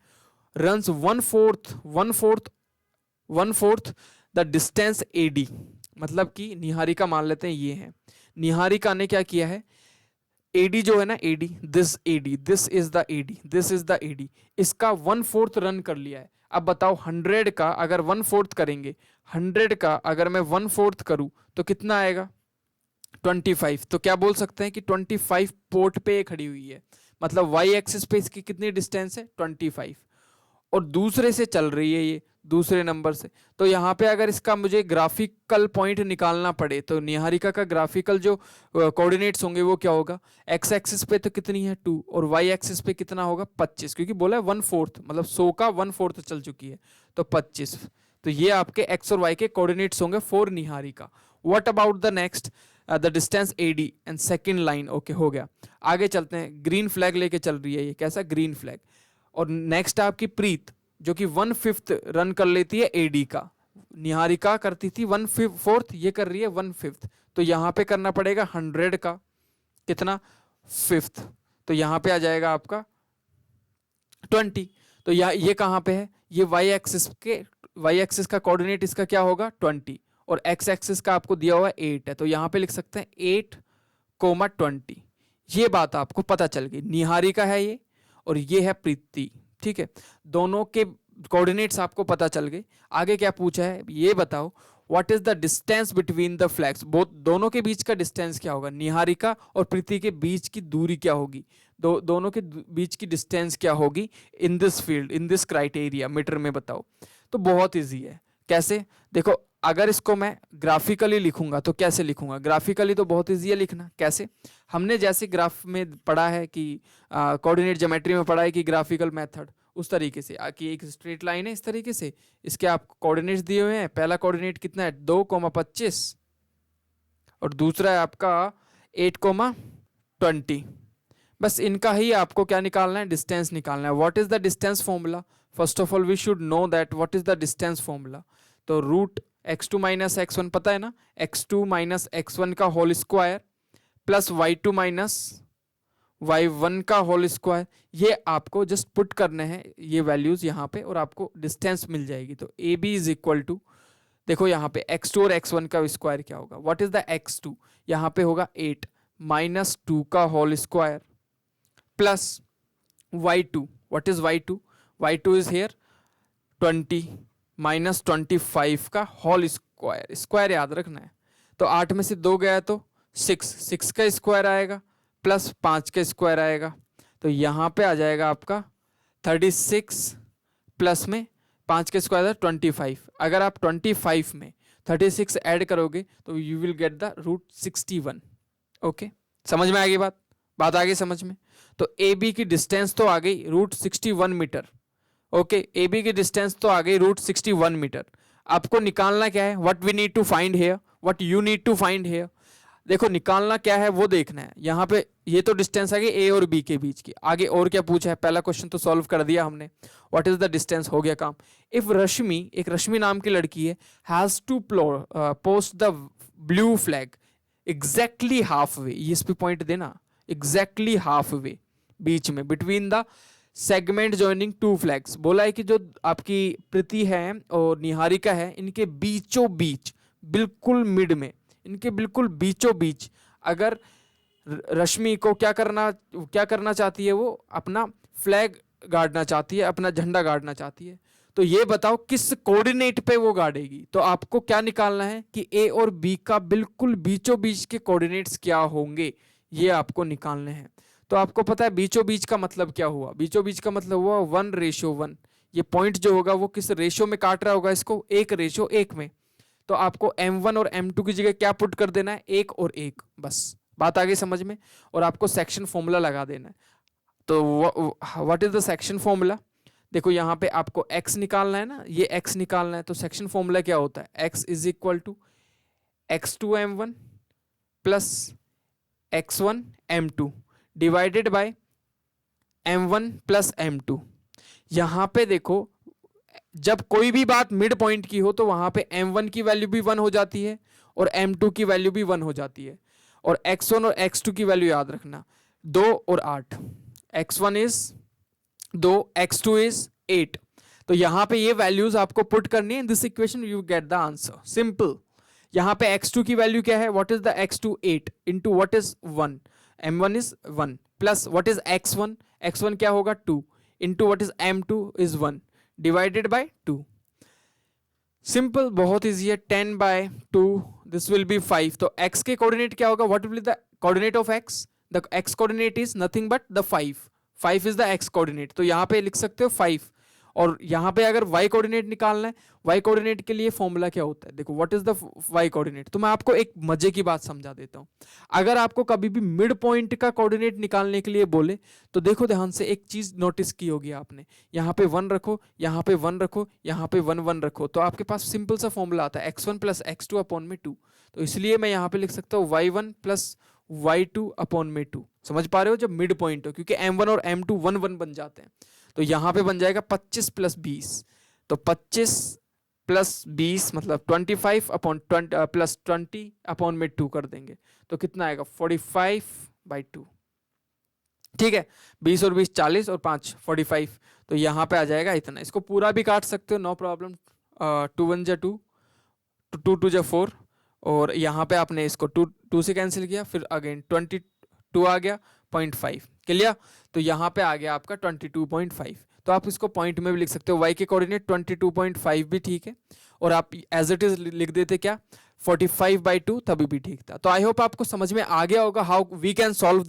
रन्स 1/4 द डिस्टेंस AD। मतलब कि निहारिका मान लेते हैं ये है, निहारिका ने क्या किया है, AD जो है ना, AD, this is the AD, this is the AD, इसका 1/4 रन कर लिया है। अब बताओ 100 का अगर 1/4 करेंगे, 100 का अगर मैं 1/4 करूं तो कितना आएगा, 25। तो क्या बोल सकते हैं कि 25 पोर्ट पे खड़ी हुई है। मतलब y एक्सिस पे इसकी कितनी डिस्टेंस है, 25, और दूसरे से चल रही है ये, दूसरे नंबर से। तो यहाँ पे अगर इसका मुझे ग्राफिकल पॉइंट निकालना पड़े तो निहारिका का ग्राफिकल जो कोऑर्डिनेट्स होंगे वो क्या होगा, x एक्सिस पे तो कितनी है 2 और y एक्सिस पे कितना होगा 25, क्योंकि बोला है 1/4, मतलब 100 का 1/4 चल चुकी है तो 25। तो ये आपके x और y के कोऑर्डिनेट्स होंगे for Niharika. What about the next, the distance AD and second line. Okay, हो गया। आगे चलते हैं, ग्रीन फ्लैग लेके चल रही है ये, कैसा ग्रीन फ्लैग। और नेक्स्ट आपकी प्रीत, जो कि 1/5 रन कर लेती है AD का। निहारिका करती थी 1/4, ये कर रही है 1/5। तो यहाँ पे करना पड़ेगा 100 का कितना, 5th। तो यहाँ पे आ जाएगा आपका 20। तो ये कहाँ पे है, ये y एक्सिस का कोऑर्डिनेट इसका क्या होगा 20, और x एक्सिस का आपको दिया हुआ है 8 है। तो यहाँ पे लिख सकते हैं 8,20। ये बात आपको पता चल गई, निहारिका है ये और ये है प्रीति। ठीक है, दोनों के कोऑर्डिनेट्स आपको पता चल गए। आगे क्या पूछा है ये बताओ, what is the distance between the flags. दोनों के बीच का डिस्टेंस क्या होगा, निहारिका और प्रीति के बीच की दूरी क्या होगी, दोनों के बीच की डिस्टेंस क्या होगी in this field, in this criteria, metre में बताओ। तो बहुत ईजी है। कैसे, देखो अगर इसको मैं ग्राफिकली लिखूंगा तो कैसे लिखूंगा, ग्राफिकली तो बहुत ईजी है लिखना। कैसे, हमने जैसे ग्राफ में पढ़ा है कि कोऑर्डिनेट ज्योमेट्री में पढ़ा है कि ग्राफिकल मेथड, उस तरीके से कि एक स्ट्रेट लाइन है इस तरीके से, इसके आप कोऑर्डिनेट्स दिए हुए हैं। पहला कोऑर्डिनेट कितना है 2,25 और दूसरा है आपका 8,20। बस इनका ही आपको क्या निकालना है, डिस्टेंस निकालना है। What is the distance formula, first of all we should know that what is the distance formula. तो √x2 - x1 पता है ना, x2 - x1 का whole square plus y2 - y1 का होल स्क्वायर। ये आपको जस्ट पुट करने हैं ये वैल्यूज यहाँ पे और आपको डिस्टेंस मिल जाएगी। तो AB इज इक्वल टू, देखो यहाँ पे x2 और x1 का स्क्वायर क्या होगा, व्हाट इज द x2, यहाँ पे होगा 8 - 2 का whole square plus y2, what is y2, y2 is here 20 - 25 का होल स्क्वायर, स्क्वायर याद रखना है। तो 8 में से 2 गया तो 6 का स्क्वायर आएगा प्लस 5 का स्क्वायर आएगा। तो यहाँ पे आ जाएगा आपका 36 प्लस में 5 का स्क्वायर 25। अगर आप 25 में 36 ऐड करोगे तो you will get the √61। Okay, समझ में आ गई बात आ गई समझ में। तो AB की डिस्टेंस तो आ गई √61 मीटर। ओके, AB की डिस्टेंस तो आ गई √61 मीटर। आपको निकालना क्या है, what we need to find here, what you need to find here. देखो निकालना क्या है वो देखना है। यहाँ पे ये तो डिस्टेंस आ गई A और B के बीच की। आगे और क्या पूछा है, पहला क्वेश्चन तो सॉल्व कर दिया हमने, व्हाट इज द डिस्टेंस, हो गया काम। इफ रश्मि, एक रश्मि नाम की लड़की है, has to post the blue flag exactly half way, इस पे पॉइंट देना, एग्जैक्टली हाफ वे, बीच में, between the segment joining 2 flags. बोला है कि जो आपकी प्रीति है और निहारिका है, इनके बीचों बीच, बिल्कुल मिड में, इनके बिल्कुल बीचों बीच अगर रश्मि को क्या करना चाहती है, वो अपना फ्लैग गाड़ना चाहती है, अपना झंडा गाड़ना चाहती है। तो ये बताओ किस कोऑर्डिनेट पे वो गाड़ेगी। तो आपको क्या निकालना है कि ए और बी का बिल्कुल बीचों बीच के कोऑर्डिनेट्स क्या होंगे, ये आपको निकालने हैं। तो आपको पता है बीचों बीच का मतलब क्या हुआ, बीचों बीच का मतलब हुआ 1:1। ये पॉइंट जो होगा वो किस रेशियो में काट रहा होगा इसको, 1:1 में। तो आपको m1 और m2 की जगह क्या पुट कर देना है, 1 और 1, बस बात आ गई समझ में। और आपको सेक्शन फॉर्मूला लगा देना है। तो what is the section formula, देखो यहाँ पे आपको x निकालना है ना, ये x निकालना है। तो सेक्शन फॉर्मूला क्या होता है, x is equal to x2 m1 plus x1 m2 divided by m1 plus m2। यहाँ पे देखो जब कोई भी बात मिड पॉइंट की हो तो वहां पे m1 की वैल्यू भी 1 हो जाती है और m2 की वैल्यू भी 1 हो जाती है। और x1 और x2 की वैल्यू याद रखना, 2 और 8, x1 इज 2, x2 इज 8। तो यहाँ पे ये वैल्यूज आपको पुट करनी है इन this equation, you get the answer, simple. यहाँ पे x2 की वैल्यू क्या है, what is the x2, 8 into what is 1, m1 is 1 plus what is x1, x1 क्या होगा 2 into what is m2 is 1 divided by 2। Simple, बहुत इजी है। 10/2 दिस विल बी 5। तो x के कोऑर्डिनेट क्या होगा, what will be the coordinate of x, the x coordinate is nothing but the 5 is the x coordinate. तो यहाँ पे लिख सकते हो 5। और यहाँ पे अगर y कोऑर्डिनेट निकालना है, y कोऑर्डिनेट के लिए फॉर्मूला क्या होता है, देखो what is the y coordinate. तो मैं आपको एक मजे की बात समझा देता हूँ। अगर आपको कभी भी मिड पॉइंट का कोऑर्डिनेट निकालने के लिए बोले तो देखो ध्यान से, एक चीज नोटिस की होगी आपने, यहाँ पे 1 रखो, यहाँ पे 1 रखो, यहाँ पे 1 रखो, तो आपके पास सिंपल सा फॉर्मूला आता है x1 प्लस x2 अपॉन में 2। तो इसलिए मैं यहाँ पे लिख सकता हूँ y1 प्लस y2 अपॉन में 2। समझ पा रहे हो, जब मिड पॉइंट हो, क्योंकि m1 और m2 1 बन जाते हैं। तो यहाँ पे बन जाएगा 25 प्लस 20। तो 25 प्लस 20 मतलब 25 अपॉन प्लस 20 अपॉन में 2 कर देंगे तो कितना आएगा 45/2। ठीक है, 20 और 20 40 और 5 45। तो यहाँ पे आ जाएगा इतना। इसको पूरा भी काट सकते हो, नो प्रॉब्लम। 2 1 जा 2, 2 2 जा 4, और यहाँ पे आपने इसको 2 से कैंसिल किया, फिर अगेन 22 आ गया 0.5, क्लियर। तो यहाँ पे आ गया आपका 22.5। तो आप इसको पॉइंट में भी लिख सकते हो, y के कोऑर्डिनेट 22.5 भी ठीक है, और आप एज इट इज लिख देते क्या 45/2, तभी भी ठीक था। तो आई होप आपको समझ में आ गया होगा how we can solve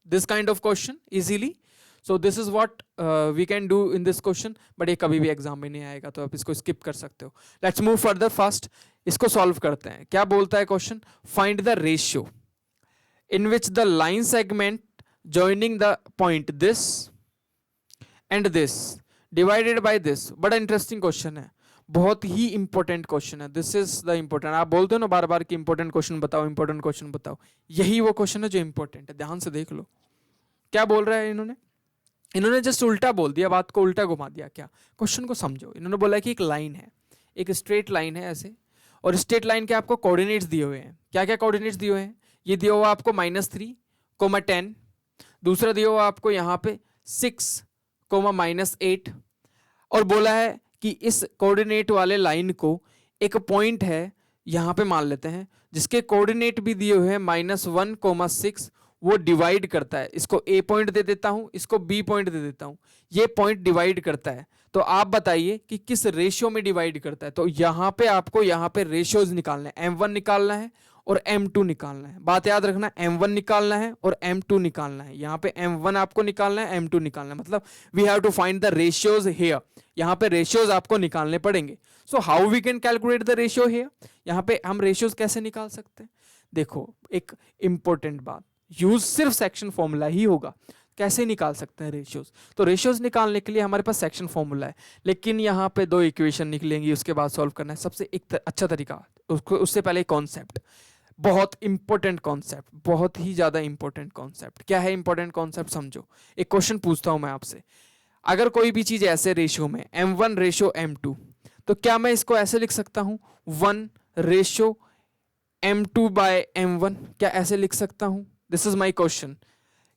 this kind of question easily. So this is what we can do in this question, but ये कभी भी एग्जाम में नहीं आएगा, तो आप इसको स्किप कर सकते हो। लेट्स मूव फर्दर फास्ट, इसको सॉल्व करते हैं। क्या बोलता है question, find the ratio in which the line segment joining the point this and this divided by this। बड़ा इंटरेस्टिंग क्वेश्चन है, बहुत ही इंपॉर्टेंट क्वेश्चन है। दिस इज द इंपॉर्टेंट, आप बोलते हो ना बार बार कि इंपॉर्टेंट क्वेश्चन बताओ, इंपॉर्टेंट क्वेश्चन बताओ, यही वो क्वेश्चन है जो इंपॉर्टेंट है। ध्यान से देख लो क्या बोल रहा है इन्होंने जस्ट उल्टा बोल दिया, बात को उल्टा घुमा दिया। क्या, क्वेश्चन को समझो। इन्होंने बोला कि एक लाइन है, एक स्ट्रेट लाइन है ऐसे, और स्ट्रेट लाइन के आपको कोऑर्डिनेट्स दिए हुए हैं। क्या क्या कोऑर्डिनेट्स दिए हुए हैं, ये दिया हुआ आपको -3, 10, दूसरा दिया हुआ आपको यहाँ पे 6, -8, और बोला है कि इस कोऑर्डिनेट वाले लाइन को एक पॉइंट है यहाँ पे मान लेते हैं जिसके कोऑर्डिनेट भी दिए हुए हैं -1, 6, वो डिवाइड करता है। इसको ए पॉइंट दे देता हूँ, इसको बी पॉइंट दे देता हूँ, ये पॉइंट डिवाइड करता है। तो आप बताइए कि किस रेशियो में डिवाइड करता है। तो यहाँ पे आपको यहाँ पे रेशियोज निकालना है, m1 निकालना है और m2 निकालना है। बात याद रखना, m1 निकालना है और m2 निकालना है। यहाँ पे m1 आपको निकालना है, m2 निकालना है, मतलब we have to find the ratios here. यहाँ पे रेशियोज आपको निकालने पड़ेंगे। So how we can calculate the ratio here, यहाँ पे हम रेशियोज कैसे निकाल सकते हैं। देखो एक इंपॉर्टेंट बात, यूज सिर्फ सेक्शन फॉर्मूला ही होगा। कैसे निकाल सकते हैं रेशियोज, तो रेशियोज निकालने के लिए हमारे पास सेक्शन फॉर्मूला है, लेकिन यहाँ पे 2 इक्वेशन निकलेंगी, उसके बाद सॉल्व करना है। सबसे एक अच्छा तरीका, उससे पहले कॉन्सेप्ट, बहुत इंपॉर्टेंट कॉन्सेप्ट, बहुत ही ज्यादा इंपॉर्टेंट कॉन्सेप्ट। क्या है इंपॉर्टेंट कॉन्सेप्ट, समझो। एक क्वेश्चन पूछता हूं मैं आपसे, अगर कोई भी चीज ऐसे रेशियो में m1 रेशियो m2, तो क्या मैं इसको ऐसे लिख सकता हूं 1 रेशियो m2/m1, क्या ऐसे लिख सकता हूं। This is my question,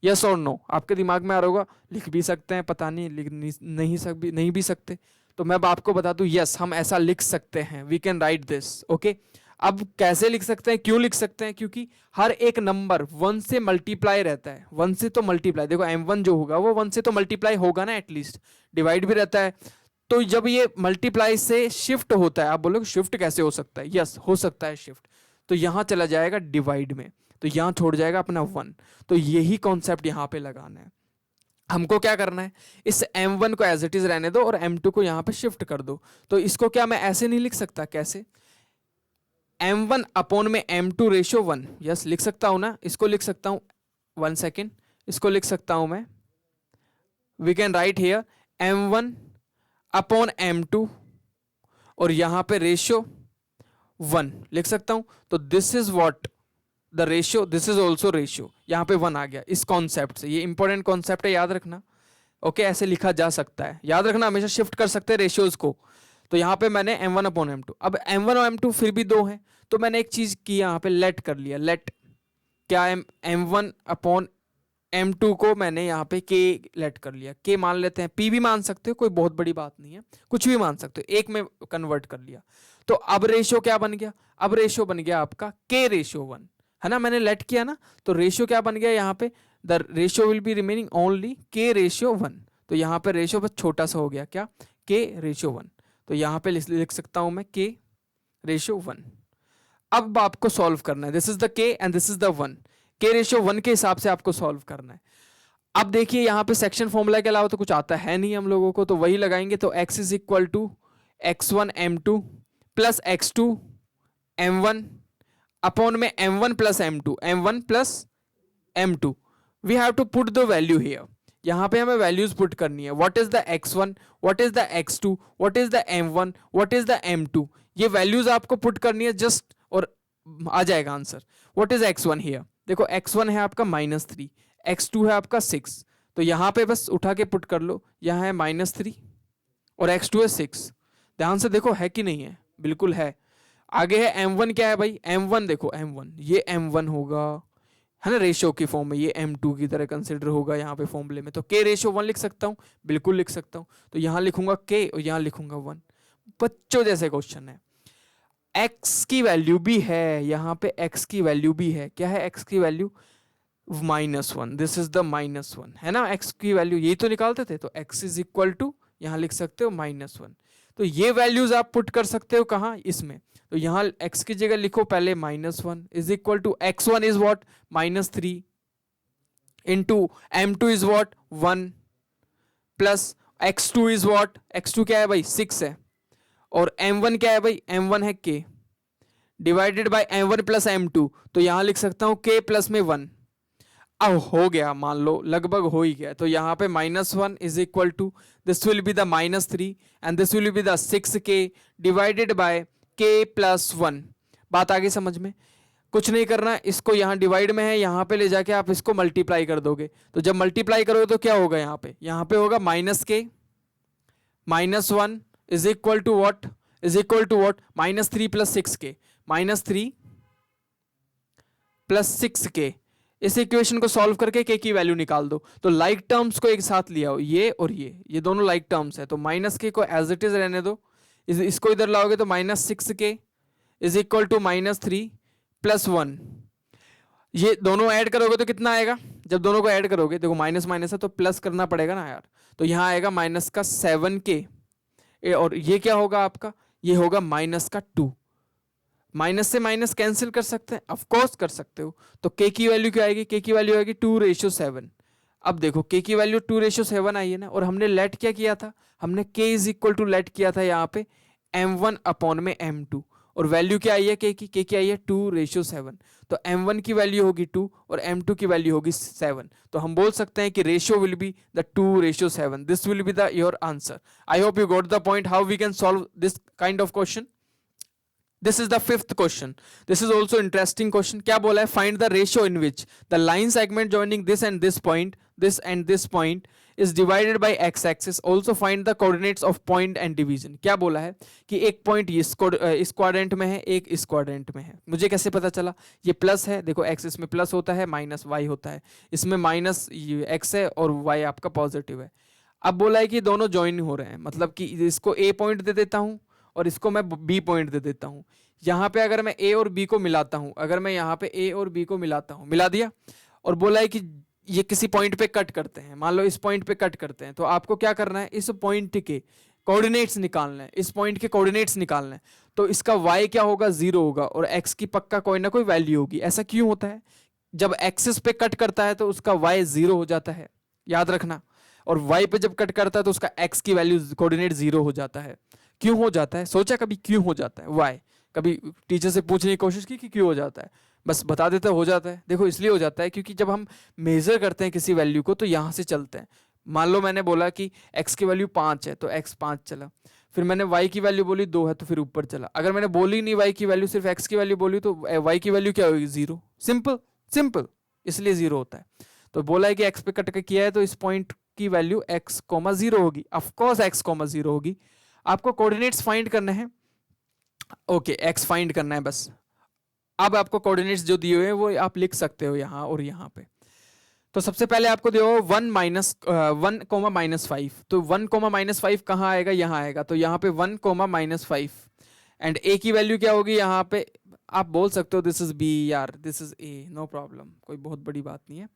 yes और नो। आपके दिमाग में आ रहा होगा लिख भी सकते हैं, पता नहीं लिख नहीं भी सकते। तो मैं आपको बता दूं, यस हम ऐसा लिख सकते हैं, we can write this, okay. अब कैसे लिख सकते हैं, क्यों लिख सकते हैं, क्योंकि हर एक नंबर 1 से मल्टीप्लाई रहता है, 1 से तो मल्टीप्लाई, देखो m1 जो होगा वो 1 से तो मल्टीप्लाई होगा ना, एटलीस्ट डिवाइड भी रहता है। तो जब ये मल्टीप्लाई से शिफ्ट होता है, आप बोलोगे शिफ्ट कैसे हो सकता है, यस हो सकता है शिफ्ट, तो यहां चला जाएगा डिवाइड में, तो यहां छोड़ जाएगा अपना 1। तो यही कॉन्सेप्ट यहां पे लगाना है। हमको क्या करना है, इस m1 को एज इट इज रहने दो और m2 को यहां पे शिफ्ट कर दो। तो इसको क्या मैं ऐसे नहीं लिख सकता, कैसे, m1 अपॉन में m2 रेशियो 1, यस लिख सकता हूं ना, इसको लिख सकता हूं, 1 सेकेंड, इसको लिख सकता हूं मैं, we can write here m1 upon m2 और यहां पे रेशियो 1 लिख सकता हूं। तो this is what the ratio, this is also ratio, यहां पे 1 आ गया इस कॉन्सेप्ट से। ये इंपॉर्टेंट कॉन्सेप्ट है, याद रखना। ओके ऐसे लिखा जा सकता है, याद रखना, हमेशा शिफ्ट कर सकते हैं रेशियोज को। तो यहाँ पे मैंने m1 अपॉन m2, अब m1 और m2 फिर भी 2 हैं, तो मैंने एक चीज की यहाँ पे लेट कर लिया, लेट क्या m1 अपॉन m2 को मैंने यहाँ पे k लेट कर लिया, k मान लेते हैं, p भी मान सकते हो, कोई बहुत बड़ी बात नहीं है, कुछ भी मान सकते हो, एक में कन्वर्ट कर लिया। तो अब रेशियो क्या बन गया, अब रेशियो बन गया आपका k रेशियो 1, है ना, मैंने लेट किया ना, तो रेशियो क्या बन गया यहाँ पे, the ratio will be remaining only k ratio 1। तो यहाँ पे रेशियो बस छोटा सा हो गया, क्या, k रेशियो 1। तो यहाँ पे लिख सकता हूं मैं k रेशियो 1। अब आपको सॉल्व करना है, this is the k and this is the 1, k ratio 1 के हिसाब से आपको सॉल्व करना है। अब देखिए यहाँ पे सेक्शन फॉर्मूला के अलावा तो कुछ आता है नहीं हम लोगों को, तो वही लगाएंगे। तो x is equal to x1 m2 plus x2 m1 upon में m1 plus m2, m1 plus m2, have have to put the here हियर, यहाँ पे हमें वैल्यूज पुट करनी है। What is the x1, what is the x2, what is the m1, what is the m2, ये values आपको put करनी है जस्ट, और आ जाएगा answer. What is x1 here, देखो x1 है आपका -3, x2 है आपका 6, तो यहाँ पे बस उठा के पुट कर लो, यहाँ है -3 और x2 है 6, ध्यान से देखो है कि नहीं है, बिल्कुल है। आगे है m1, क्या है भाई m1, देखो m1, ये m1 होगा, है ना, रेशियो की फॉर्म में, ये m2 की तरह कंसिडर होगा यहाँ पे फॉर्मूले में, तो k रेशियो 1 लिख सकता हूँ, बिल्कुल लिख सकता हूँ। तो यहाँ लिखूंगा k और यहाँ लिखूंगा 1। बच्चों जैसे क्वेश्चन है, x की वैल्यू भी है, यहाँ पे x की वैल्यू भी है, क्या है x की वैल्यू, -1, दिस इज द -1, है ना, x की वैल्यू यही तो निकालते थे, तो x इज इक्वल टू यहाँ लिख सकते हो -1। तो ये वैल्यूज आप पुट कर सकते हो कहाँ, इसमें। तो यहाँ x की जगह लिखो पहले -1 is equal to x1 is what -3 into m2 is what 1 plus x2 is what, x2 क्या है भाई 6 है, और m1 क्या है भाई, m1 है k divided by m1 plus m2, तो यहां लिख सकता हूं k प्लस में 1। अब हो गया, मान लो लगभग हो ही गया, तो यहाँ पे -1 is equal to this will be the -3 and this will be the 6k divided by k plus 1। बात आगे समझ में, कुछ नहीं करना, इसको यहाँ डिवाइड में है, यहाँ पे ले जाके आप इसको मल्टीप्लाई कर दोगे, तो जब मल्टीप्लाई करोगे तो क्या होगा, यहाँ पे होगा -k -1 is equal to what, is equal to what -3 plus 6k, -3 plus 6k। इस इक्वेशन को सॉल्व करके k की वैल्यू निकाल दो। तो लाइक टर्म्स को एक साथ लिया हो, ये और ये दोनों लाइक टर्म्स है, तो -k को एज इट इज रहने दो, इसको इधर लाओगे तो -6k is equal to -3 plus 1। ये दोनों ऐड करोगे तो कितना आएगा, जब दोनों को ऐड करोगे, देखो माइनस माइनस है तो प्लस करना पड़ेगा ना यार, तो यहाँ आएगा माइनस का 7k, और ये क्या होगा आपका, ये होगा -2। माइनस से माइनस कैंसिल कर सकते हैं, ऑफ कोर्स कर सकते हो। तो k की वैल्यू क्या आएगी, k की वैल्यू आएगी 2:7। अब देखो k की वैल्यू 2:7 आई है ना, और हमने लेट क्या किया था, हमने k is equal to let किया था यहाँ पे m1 अपॉन में m2, और वैल्यू क्या आई है k की आई है 2:7। तो m1 की वैल्यू होगी 2 और m2 की वैल्यू होगी 7। तो हम बोल सकते हैं कि ratio will be the 2:7। This will be the your answer. I hope you got the point how we can solve this kind of question. This is the fifth question. This is also interesting question. क्या बोला है, find the ratio in which the line segment joining this and this point, this and this point is divided by x-axis. Also find the coordinates of point and division. क्या बोला है कि एक point इस quadrant में है, एक इस क्वाड्रेंट में है। मुझे कैसे पता चला, ये प्लस है, देखो x इसमें प्लस होता है, माइनस y होता है, इसमें माइनस x है और y आपका पॉजिटिव है। अब बोला है कि दोनों ज्वाइन हो रहे हैं, मतलब कि इसको a पॉइंट दे देता हूँ और इसको मैं b पॉइंट दे देता हूँ। यहाँ पे अगर मैं ए और बी को मिलाता हूँ, अगर मैं यहाँ पे ए और बी को मिलाता हूँ, मिला दिया, और बोला है कि ये किसी पॉइंट पे कट करते हैं, मान लो इस पॉइंट पे कट करते हैं, तो आपको क्या करना है, इस पॉइंट के कोऑर्डिनेट्स निकालना है, इस पॉइंट के कोऑर्डिनेट्स निकालना है। तो इसका y क्या होगा, 0 होगा, और x की पक्का कोई ना कोई वैल्यू होगी। ऐसा क्यों होता है, जब एक्सिस पे कट करता है तो उसका y 0 हो जाता है, याद रखना, और y पे जब कट करता है तो उसका x की वैल्यू कोऑर्डिनेट 0 हो जाता है। क्यों हो जाता है, सोचा कभी क्यों हो जाता है, y कभी टीचर से पूछने की कोशिश की कि क्यों हो जाता है, बस बता देता हो जाता है। देखो इसलिए हो जाता है क्योंकि जब हम मेजर करते हैं किसी वैल्यू को तो यहाँ से चलते हैं। मान लो मैंने बोला कि x की वैल्यू 5 है तो x 5 चला, फिर मैंने y की वैल्यू बोली 2 है तो फिर ऊपर चला। अगर मैंने बोली नहीं y की वैल्यू, सिर्फ x की वैल्यू बोली, तो y की वैल्यू क्या होगी, 0। सिंपल सिंपल, इसलिए 0 होता है। तो बोला है कि x पे कट के किया है तो इस पॉइंट की वैल्यू x, 0 होगी, ऑफकोर्स x, 0 होगी। आपको कोऑर्डिनेट्स फाइंड करने हैं, ओके x फाइंड करना है बस। अब आपको कोऑर्डिनेट्स जो दिए हुए हैं वो आप लिख सकते हो यहाँ और यहाँ पे। तो सबसे पहले आपको दिया हो 1 -1, तो 1, -5 कहाँ आएगा, यहाँ आएगा, तो यहाँ पे 1, -5, एंड a की वैल्यू क्या होगी यहाँ पे, आप बोल सकते हो दिस इज b यार, this is a, no problem, कोई बहुत बड़ी बात नहीं है।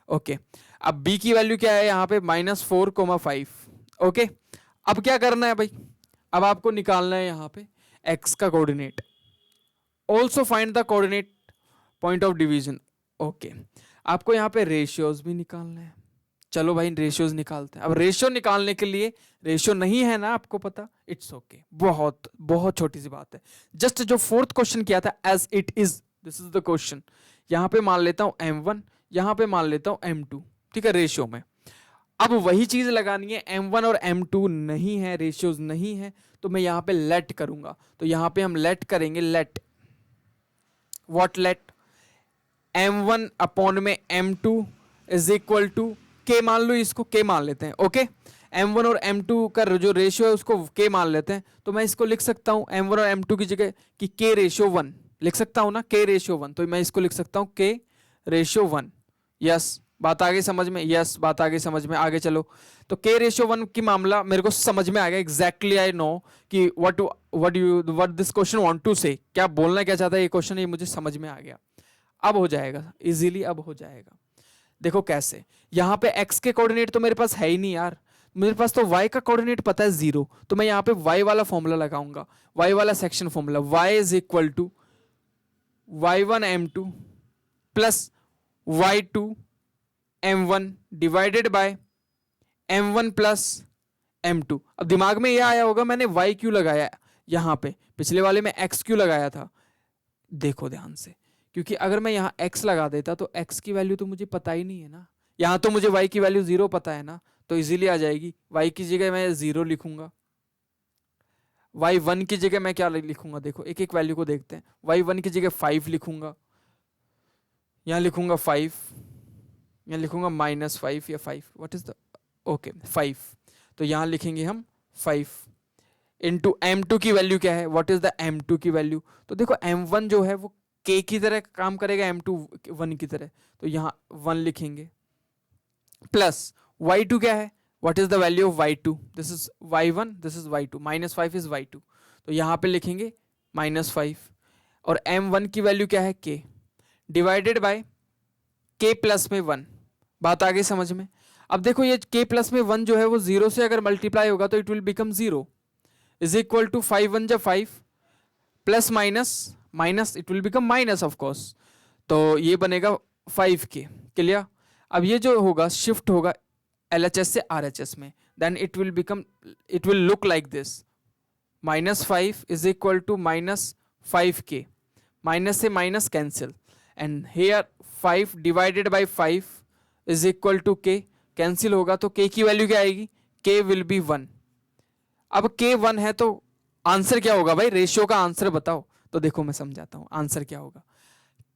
ओके, अब b की वैल्यू क्या है यहाँ पे, -4, 5। ओके, अब क्या करना है भाई, अब आपको निकालना है यहाँ पे x का coordinate, also find the coordinate point of division. Okay, आपको यहाँ पे रेशियोज भी निकालना है। चलो भाई रेशियोज निकालते हैं। अब रेशियो निकालने के लिए, रेशियो नहीं है ना आपको पता, इट्स ओके, बहुत बहुत छोटी सी बात है। जस्ट जो फोर्थ क्वेश्चन किया था as it is, this is the question. यहाँ पे मान लेता हूँ m1, यहाँ पे मान लेता हूँ m2, ठीक है, रेशियो में। अब वही चीज लगानी है, m1 और m2 नहीं है, रेशियोज नहीं है, तो मैं यहाँ पे लेट करूंगा। तो यहाँ पे हम लेट करेंगे, late what, late m1 upon में m2 is equal to k, मान लो इसको k मान लेते हैं। ओके, m1 और m2 का जो रेशियो है उसको k मान लेते हैं, तो मैं इसको लिख सकता हूँ m1 और m2 की जगह कि k/1 लिख सकता हूँ ना, k/1, तो मैं इसको लिख सकता हूँ k/1। यस, बात आ गई समझ में, यस बात आ गई समझ में, आगे चलो। तो k/1 की मामला मेरे को समझ में आ गया, एग्जैक्टली आई नो कि what this question want to say, क्या बोलना क्या चाहता है ये क्वेश्चन, ये मुझे समझ में आ गया। अब हो जाएगा इजीली, अब हो जाएगा। देखो कैसे, यहाँ पे x के कोऑर्डिनेट तो मेरे पास है ही नहीं यार, मेरे पास तो y का कोऑर्डिनेट पता है 0, तो मैं यहाँ पे y वाला फॉर्मूला लगाऊंगा, y वाला section formula, y is equal to y1 m2 plus y2 m1 divided by m1 plus m2। अब दिमाग में ये आया होगा मैंने y क्यों लगाया यहाँ पे, पिछले वाले में x क्यों लगाया था। देखो ध्यान से, क्योंकि अगर मैं यहाँ x लगा देता तो x की वैल्यू तो मुझे पता ही नहीं है ना, यहाँ तो मुझे y की वैल्यू 0 पता है ना, तो इजीली आ जाएगी। y की जगह मैं 0 लिखूंगा, y1 की जगह मैं क्या लिखूंगा, देखो एक एक वैल्यू को देखते हैं। y1 की जगह 5 लिखूंगा, यहाँ लिखूंगा 5, यहाँ लिखूंगा -5 या 5, व्हाट इज द, ओके 5, तो यहाँ लिखेंगे हम 5 इंटू m2 की वैल्यू क्या है, व्हाट इज द m2 की वैल्यू। तो देखो m1 जो है वो k की तरह काम करेगा, m2 1 की तरह, तो यहाँ 1 लिखेंगे, प्लस y2 क्या है, what is the value of y2, this is y1, this is y2, -5 is y2, तो यहाँ पे लिखेंगे -5, और m1 की वैल्यू क्या है k, divided by k plus में 1। बात आ गई समझ में। अब देखो ये k प्लस में 1 जो है वो 0 से अगर मल्टीप्लाई होगा तो it will become 0 is equal to 5 1 जा 5 plus minus it will become minus of course, तो ये बनेगा 5k, क्लियर। अब ये जो होगा शिफ्ट होगा LHS से RHS में, then it will look like this, -5 is equal to -5k, minus से minus cancel, and here 5 divided by 5 is equal to k, cancel होगा तो k की वैल्यू क्या आएगी, k विल बी 1। अब k 1 है तो आंसर क्या होगा भाई, रेशियो का आंसर बताओ। तो देखो मैं समझाता हूं आंसर क्या होगा,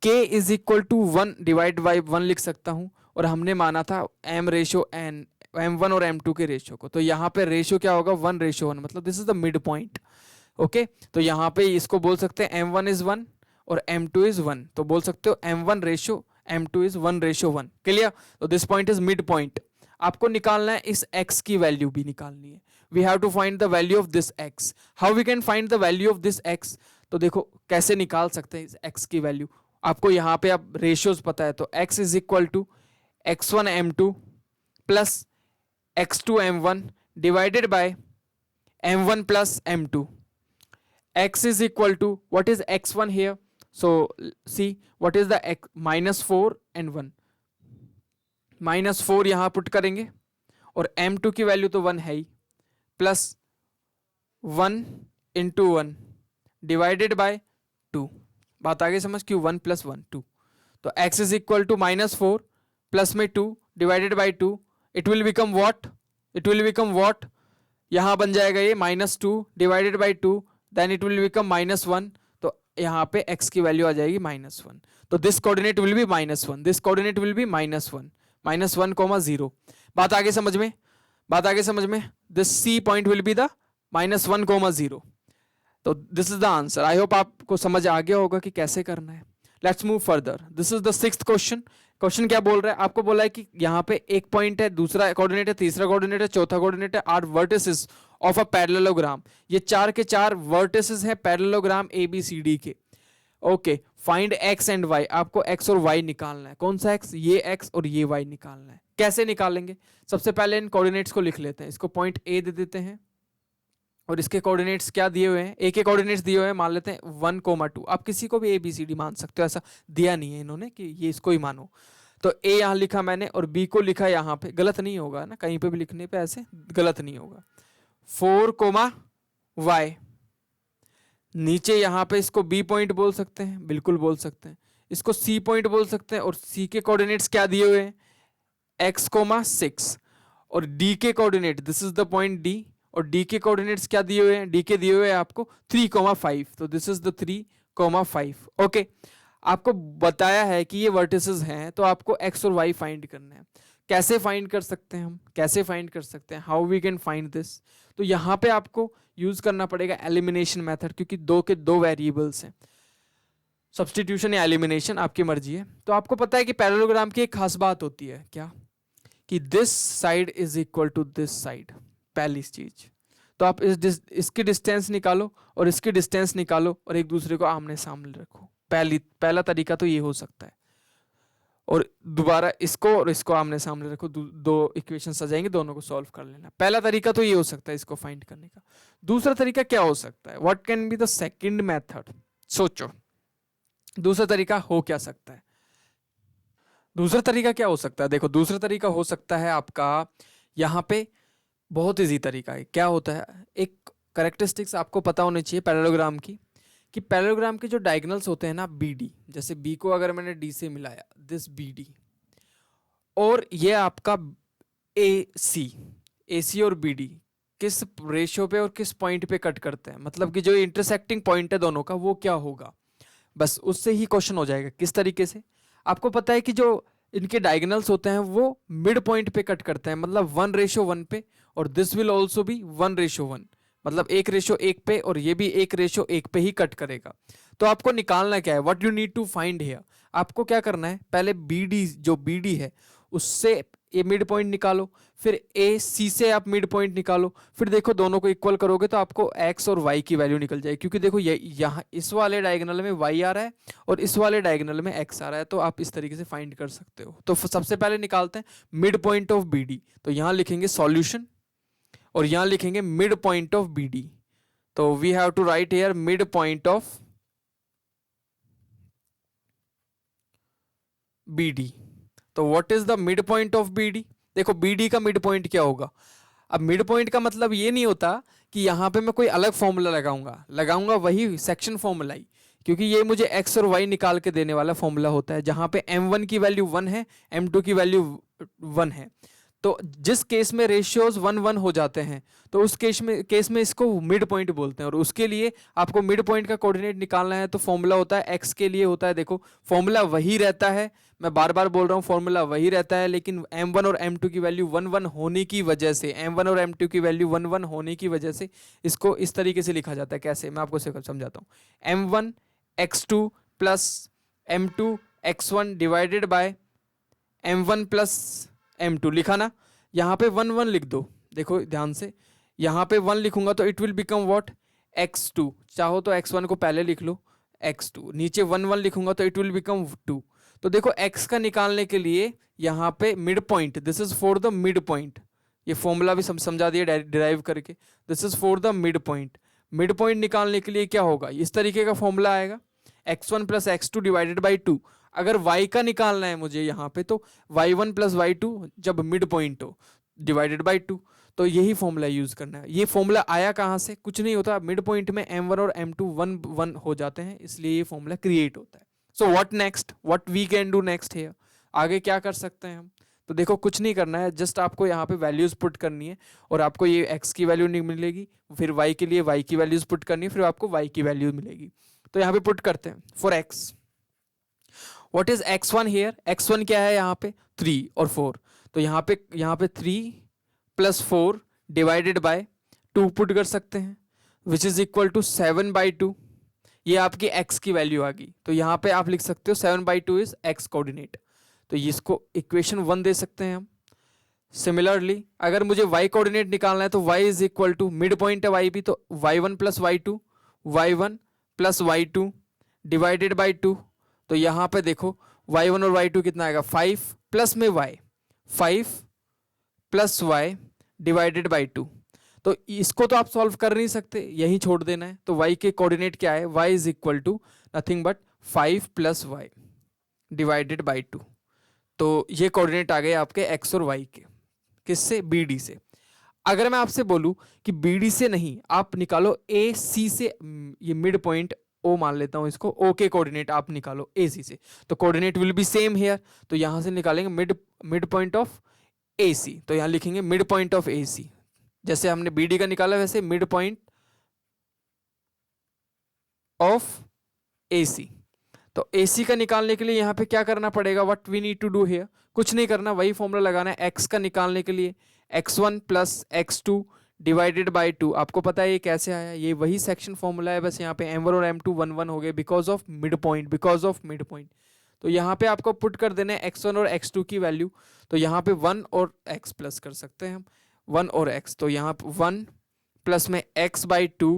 k is equal to 1 divide by 1 लिख सकता हूं, और हमने माना था m1 और m2 के रेशियो को, तो यहाँ पे रेशियो क्या होगा 1:1, मतलब this is the mid point. Okay, तो यहाँ पे इसको बोल सकते हैं m1 इज 1 और m2 इज 1, तो बोल सकते हो m1 ratio m2 is 1:1, clear. तो this point is mid point. आपको निकालना है इस x की वैल्यू भी निकालनी है, we have to find the value of this x। How we can find the value of this x, तो देखो कैसे निकाल सकते हैं इस x की वैल्यू। आपको यहाँ पे अब रेशियोज पता है, तो x is equal to x1m2 plus x2m1 divided by m1 plus m2. X is equal to, what is x1 here? So see what is the x, -4 and 1. -4 यहाँ पुट करेंगे और m2 की वैल्यू तो 1 है ही, plus 1 into 1 divided by 2. बात आगे समझ, क्यों 1 प्लस 1 2. तो x is equal to -4 plus में 2 divided by 2. It will become what, it will become what, यहाँ बन जाएगा ये -2 divided by 2, then it will become -1. तो यहाँ पे x की वैल्यू आ जाएगी -1. तो this coordinate will be -1, this coordinate will be -1, -1, 0. बात आगे समझ में, बात आगे समझ में. This C point will be the -1, 0. तो this is the answer. I hope आपको समझ आ गया होगा कि कैसे करना है. Let's move further. This is the 6th question. Question क्या बोल रहा है, आपको बोला है कि यहाँ पे एक पॉइंट है, दूसरा कोऑर्डिनेट है, तीसरा कोऑर्डिनेट है, चौथा कोऑर्डिनेट है, 8 वर्टिसेस ऑफ अ पैरेललोग्राम. ये 4 के 4 वर्टिसेस हैं पैरेललोग्राम ABCD के. Okay, find x and y. आपको x और y निकालना है. कौन सा x, ये x और ये y निकालना है. कैसे निकालेंगे, सबसे पहले इन कोऑर्डिनेट्स को लिख लेते हैं. इसको पॉइंट A दे देते हैं और इसके कोऑर्डिनेट्स क्या दिए हुए हैं, A के कोऑर्डिनेट्स दिए हुए हैं, मान लेते हैं 1, 2. आप किसी को भी ABCD मान सकते हो, ऐसा दिया नहीं है इन्होंने कि ये इसको ही मानो. तो A यहाँ लिखा मैंने और B को लिखा यहाँ पे. गलत नहीं होगा ना, कहीं पे भी लिखने पे ऐसे गलत नहीं होगा. 4, y. नीचे यहाँ पे इसको B पॉइंट बोल सकते हैं, बिल्कुल बोल सकते हैं. इसको C पॉइंट बोल सकते हैं और C के कोऑर्डिनेट्स क्या दिए हुए हैं, x, 6. और D के coordinate, this is the point D, और D के कोऑर्डिनेट्स क्या दिए हुए हैं, D के दिए हुए हैं आपको 3, 5. तो दिस इज द 3, 5. ओके, आपको बताया है कि ये वर्टिसेस हैं, तो आपको x और y फाइंड करना है. कैसे फाइंड कर सकते हैं हम, कैसे फाइंड कर सकते हैं, how we can find this. तो यहाँ पे आपको यूज करना पड़ेगा एलिमिनेशन मेथड, क्योंकि 2 के 2 वेरिएबल्स हैं. सब्स्टिट्यूशन या एलिमिनेशन आपकी मर्जी है. तो आपको पता है कि पैरेललोग्राम की एक खास बात होती है क्या, कि this side is equal to this side. पहली चीज तो आप इसकी डिस्टेंस निकालो और इसकी डिस्टेंस निकालो और एक दूसरे को आमने सामने रखो. पहला तरीका तो ये हो सकता है. और दोबारा इसको और इसको आमने सामने रखो, 2 इक्वेशंस आ जाएंगे, दोनों को सॉल्व कर लेना. पहला तरीका तो ये हो सकता है इसको फाइंड करने का. दूसरा तरीका क्या हो सकता है, what can be the second method. सोचो दूसरा तरीका हो क्या सकता है. दूसरा तरीका क्या हो सकता है, देखो दूसरा तरीका हो सकता है आपका यहाँ पे बहुत इजी तरीका है. क्या होता है, एक कैरेक्टरिस्टिक्स आपको पता होनी चाहिए पैरेललोग्राम की, कि पैरेललोग्राम के जो डायगोनल्स होते हैं ना, BD, जैसे B को अगर मैंने D से मिलाया, दिस BD, और ये आपका AC और BD किस रेशियो पे और किस पॉइंट पे कट करते हैं, मतलब कि जो इंटरसेक्टिंग पॉइंट है दोनों का वो क्या होगा, बस उससे ही क्वेश्चन हो जाएगा. किस तरीके से, आपको पता है कि जो इनके डायगोनल्स होते हैं वो मिड पॉइंट पे कट करते हैं, मतलब 1:1 पे, और दिस विल ऑल्सो बी 1:1, मतलब 1:1 पे, और ये भी 1:1 पे ही कट करेगा. तो आपको निकालना क्या है, what you need to find here. आपको क्या करना है, पहले BD, जो BD है उससे ये मिड पॉइंट निकालो, फिर AC से आप मिड पॉइंट निकालो, फिर देखो दोनों को इक्वल करोगे तो आपको x और y की वैल्यू निकल जाएगी. क्योंकि देखो ये यहाँ इस वाले डायगोनल में y आ रहा है और इस वाले डायगोनल में x आ रहा है, तो आप इस तरीके से फाइंड कर सकते हो. तो सबसे पहले निकालते हैं मिड पॉइंट ऑफ BD. तो यहाँ लिखेंगे सॉल्यूशन और यहाँ लिखेंगे मिड पॉइंट ऑफ BD. तो we have to write here mid point of BD. तो what is the mid point of BD. देखो BD का मिड पॉइंट क्या होगा. अब मिड पॉइंट का मतलब ये नहीं होता कि यहाँ पे मैं कोई अलग फॉर्मूला लगाऊंगा वही सेक्शन फॉर्मूला ही, क्योंकि ये मुझे x और y निकाल के देने वाला फॉर्मूला होता है, जहाँ पे m1 की वैल्यू 1 है, m2 की वैल्यू 1 है. तो जिस केस में रेशियोज 1-1 हो जाते हैं तो उस केस में इसको मिड पॉइंट बोलते हैं. और उसके लिए आपको मिड पॉइंट का कोऑर्डिनेट निकालना है, तो फॉर्मूला होता है x के लिए होता है, देखो फॉर्मूला वही रहता है, मैं बार बार बोल रहा हूँ फॉर्मूला वही रहता है, लेकिन m1 और m2 की वैल्यू 1-1 होने की वजह से, m1 और m2 की वैल्यू 1-1 होने की वजह से इसको इस तरीके से लिखा जाता है. कैसे, मैं आपको समझाता हूँ. m1 x2 plus m2 x1 divided by m1 plus m2 लिखा ना. यहाँ पे 1-1 लिख दो, देखो ध्यान से, यहाँ पे 1 लिखूंगा तो it will become what, x2, चाहो तो x1 को पहले लिख लो, x2 नीचे 1 1 लिखूंगा तो इट विल बिकम 2। तो देखो x का निकालने के लिए यहाँ पे mid point, this is for the mid point, ये फॉर्मूला भी समझा दिया डिराइव करके, this is for the mid point. Mid point निकालने के लिए क्या होगा, इस तरीके का फॉर्मूला आएगा, x1 plus x2 divided by 2। अगर y का निकालना है मुझे यहाँ पे तो y1 प्लस y2 जब मिड पॉइंट हो डिवाइडेड बाई 2। तो यही फॉर्मूला यूज करना है। ये फॉर्मूला आया कहाँ से, कुछ नहीं होता, मिड पॉइंट में m1 और m2 1 1 हो जाते हैं, इसलिए ये फॉर्मूला क्रिएट होता है। So what next, what we can do next here, आगे क्या कर सकते हैं हम। तो देखो कुछ नहीं करना है, जस्ट आपको यहाँ पे वैल्यूज पुट करनी है और आपको ये x की वैल्यू नहीं मिलेगी, फिर y के लिए y की वैल्यूज पुट करनी है, फिर आपको y की वैल्यू मिलेगी। तो यहाँ पे पुट करते हैं for x, what is x1 here, x1 क्या है यहाँ पे 3 और 4, तो यहाँ पे 3 प्लस 4 डिवाइडेड बाय 2 पुट कर सकते हैं, विच इज इक्वल टू 7/2। ये आपकी x की वैल्यू आ गई, तो यहाँ पे आप लिख सकते हो 7/2 इज x कोऑर्डिनेट, तो इसको इक्वेशन 1 दे सकते हैं हम। सिमिलरली अगर मुझे y कोऑर्डिनेट निकालना है तो y is equal to mid point है y भी, तो y1 plus y1 plus y2 divided by 2। तो यहाँ पे देखो y1 और y2 कितना आएगा 5 प्लस में y, 5 plus y divided by 2। तो इसको तो आप सॉल्व कर नहीं सकते, यही छोड़ देना है। तो y के कोऑर्डिनेट क्या है, y is equal to nothing but 5 plus y divided by 2। तो ये कोऑर्डिनेट आ गए आपके x और y के, किससे, BD से। अगर मैं आपसे बोलूं कि BD से नहीं, आप निकालो AC से, ये मिड पॉइंट O मान लेता हूं इसको, O के कोऑर्डिनेट आप निकालो AC से, तो coordinate will be same here. तो यहां से निकालेंगे मिड पॉइंट ऑफ AC, तो यहां लिखेंगे मिड पॉइंट ऑफ AC, जैसे हमने BD का निकाला वैसे मिड पॉइंट ऑफ AC। तो AC का निकालने के लिए यहाँ पे क्या करना पड़ेगा, what we need to do here, कुछ नहीं करना, वही फॉर्मूला लगाना है x का निकालने के लिए, x1 plus x2 divided by 2। आपको पता है ये कैसे आया, ये वही सेक्शन फॉर्मूला है, बस यहाँ पे m1 और m2 1 1 हो गए बिकॉज ऑफ मिड पॉइंट, तो यहाँ पे आपको पुट कर देना है x1 और x2 की वैल्यू। तो यहाँ पे 1 और x प्लस कर सकते हैं हम, 1 और x, तो यहाँ पे 1 प्लस में x by 2,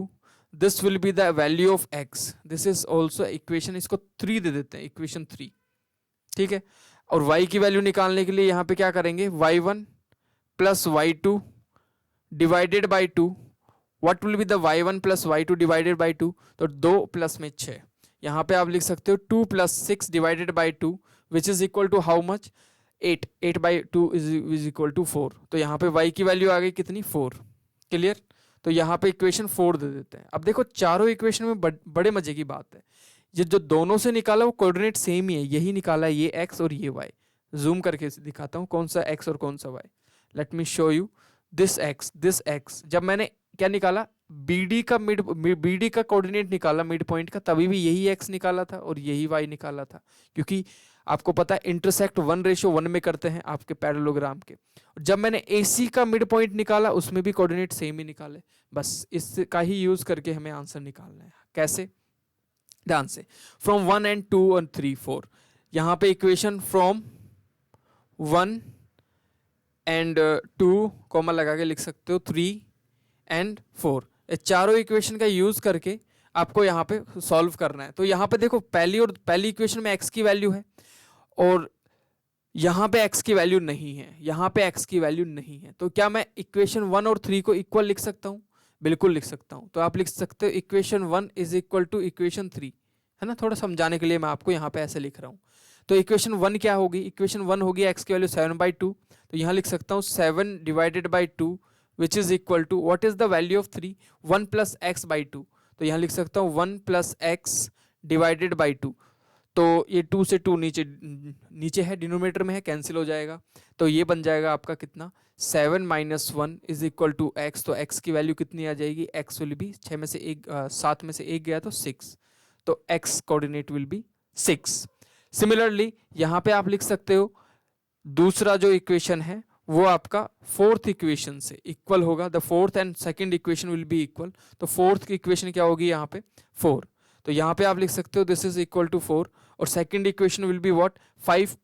this will be the value of x, this is also equation, इसको 3 दे देते हैं, इक्वेशन 3, ठीक है। और y की वैल्यू निकालने के लिए यहाँ पे क्या करेंगे, y1 plus y2 divided by 2, what will be the y1 plus y2 divided by 2, तो 2 प्लस में 6, यहाँ पे आप लिख सकते हो 2 plus 6 divided by 2 which is equal to how much, 8 by 2 is equal to 4। तो यहाँ पे y की वैल्यू आ गई कितनी, 4, क्लियर। तो यहाँ पे इक्वेशन 4 दे देते हैं। अब देखो चारों इक्वेशन में बड़े मजे की बात है, ये जो दोनों से निकाला वो कोऑर्डिनेट सेम ही है, यही निकाला है, ये x और ये y। जूम करके दिखाता हूँ कौन सा x और कौन सा y, let me show you this x। जब मैंने क्या निकाला, BD का कोऑर्डिनेट निकाला मिड पॉइंट का, तभी भी यही x निकाला था और यही y निकाला था, क्योंकि आपको पता है इंटरसेक्ट 1:1 में करते हैं आपके पैरेललोग्राम के। जब मैंने AC का मिड पॉइंट निकाला उसमें भी कोऑर्डिनेट सेम ही निकाले, बस इसका ही यूज करके हमें आंसर निकालना है। कैसे, ध्यान से, फ्रॉम 1 and 2 and 3 4, यहाँ पे इक्वेशन फ्रॉम 1 and 2 कॉमा लगा के लिख सकते हो 3 and 4, चारों इक्वेशन का यूज करके आपको यहाँ पे सॉल्व करना है। तो यहाँ पे देखो पहली इक्वेशन में x की वैल्यू है और यहाँ पे x की वैल्यू नहीं है, यहाँ पे x की वैल्यू नहीं है, तो क्या मैं इक्वेशन 1 और 3 को इक्वल लिख सकता हूँ, बिल्कुल लिख सकता हूँ। तो आप लिख सकते हो equation 1 is equal to equation 3, है ना, थोड़ा समझाने के लिए मैं आपको यहाँ पे ऐसे लिख रहा हूँ। तो इक्वेशन 1 क्या होगी, इक्वेशन 1 होगी x की वैल्यू 7/2, तो यहाँ लिख सकता हूँ 7 divided by 2 which is equal to what is the value of 3, 1 plus x by 2, तो यहाँ लिख सकता हूँ 1 प्लस x डिवाइडेड बाई 2। तो ये 2 से 2 नीचे है, डिनोमिनेटर में है, कैंसिल हो जाएगा, तो ये बन जाएगा आपका कितना, 7 minus 1 is equal to x। तो x की वैल्यू कितनी आ जाएगी, x विल बी 6 में से 1 7 में से 1 गया तो 6, तो x coordinate will be 6। Similarly यहाँ पे आप लिख सकते हो दूसरा जो इक्वेशन है वो आपका फोर्थ इक्वेशन से इक्वल होगा, the fourth and second equation will be equal. तो फोर्थ की इक्वेशन क्या होगी यहाँ पे 4, तो यहाँ पे आप लिख सकते हो दिस इज इक्वल टू 4, और second equation will be what, 5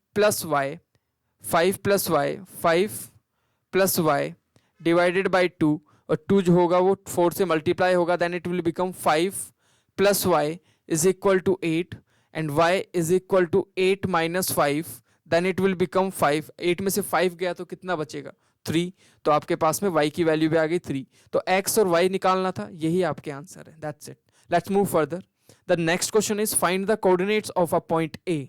plus y divided by 2 और 2 जो होगा वो 4 से मल्टीप्लाई होगा, then it will become 5 plus y is equal to 8 and y is equal to 8 minus 5, then it will become 5। 8 में से 5 गया तो कितना बचेगा? 3। तो आपके पास में y की वैल्यू भी आ गई 3। तो x और y निकालना था, यही आपके आंसर है। That's it. Let's move further. The next question is find the coordinates of a point A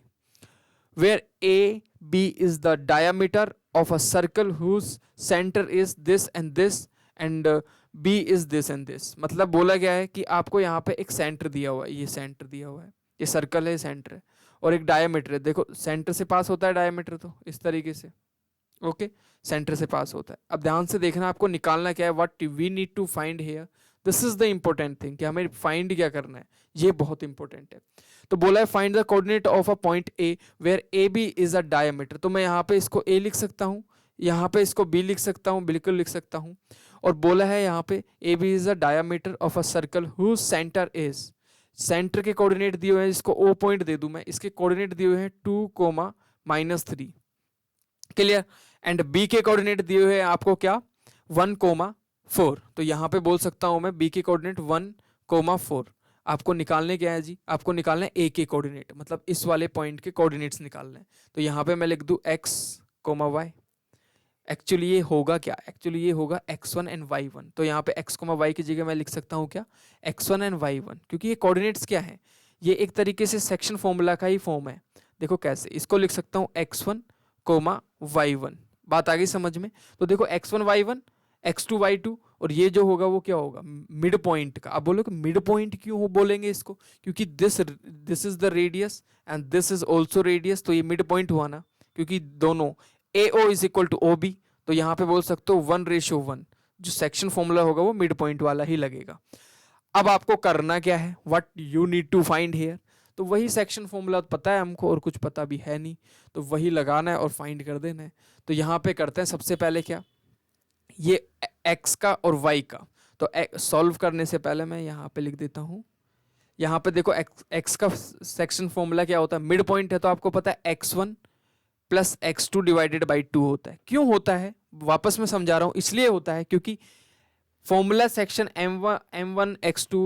where AB is the diameter of a circle whose center is this and this and B is this and this। मतलब बोला गया है कि आपको यहाँ पे एक centre दिया हुआ है, ये सेंटर दिया हुआ है, ये सर्कल है, सेंटर है, और एक डायमीटर है। देखो सेंटर से पास होता है डायमीटर, तो इस तरीके से ओके सेंटर से पास होता है। अब ध्यान से देखना, आपको निकालना क्या है, what we need to find here, this is the important thing कि हमें फाइंड क्या करना है, ये बहुत इंपॉर्टेंट है। तो बोला है find the coordinate of a point A where A B is a diameter. तो मैं यहाँ पे इसको ए लिख सकता हूँ, यहाँ पे इसको बी लिख सकता हूँ, बिल्कुल लिख सकता हूँ। और बोला है यहाँ पे A B is a diameter of a circle whose centre is, centre के कोऑर्डिनेट दिए हुए हैं, इसको ओ पॉइंट दे दूं मैं, इसके कोऑर्डिनेट दिए हुए हैं 2, -3। क्लियर। एंड बी के कोऑर्डिनेट दिए हुए हैं आपको क्या, 1, 4। तो यहाँ पे बोल सकता हूँ मैं बी के कोऑर्डिनेट 1, 4। आपको निकालने क्या है जी, आपको निकालना है ए के कोऑर्डिनेट, मतलब इस वाले पॉइंट के कोऑर्डिनेट्स निकालने हैं। तो यहाँ पे मैं लिख दूं x, y। एक्चुअली ये होगा क्या, एक्चुअली ये होगा x1 एंड y1। तो यहाँ पे x, y की जगह मैं लिख सकता हूँ क्या, x1 एंड y1, क्योंकि ये कोऑर्डिनेट्स क्या है, ये एक तरीके से सेक्शन फॉर्मूला का ही फॉर्म है। देखो कैसे, इसको लिख सकता हूँ x1, y1। बात आ गई समझ में। तो देखो x1 y1, x2 y2, और ये जो होगा वो क्या होगा, मिड पॉइंट का। अब बोलो कि मिड पॉइंट क्यों हो बोलेंगे इसको, क्योंकि this is the radius and this is also radius, तो ये मिड पॉइंट हुआ ना, क्योंकि दोनों AO is equal to OB। तो यहाँ पे बोल सकते हो 1:1, जो सेक्शन फॉर्मूला होगा वो मिड पॉइंट वाला ही लगेगा। अब आपको करना क्या है, what you need to find here, तो वही सेक्शन फॉर्मूला पता है हमको और कुछ पता भी है नहीं, तो वही लगाना है और फाइंड कर देना है। तो यहाँ पे करते हैं सबसे पहले क्या, ये x का और y का। तो सॉल्व करने से पहले मैं यहाँ पे लिख देता हूँ, यहाँ पे देखो x का सेक्शन फॉर्मूला क्या होता है, मिड पॉइंट है, तो आपको पता है x1 plus x2 divided by 2 होता है। क्यों होता है, वापस मैं समझा रहा हूँ, इसलिए होता है क्योंकि formula section m1 x2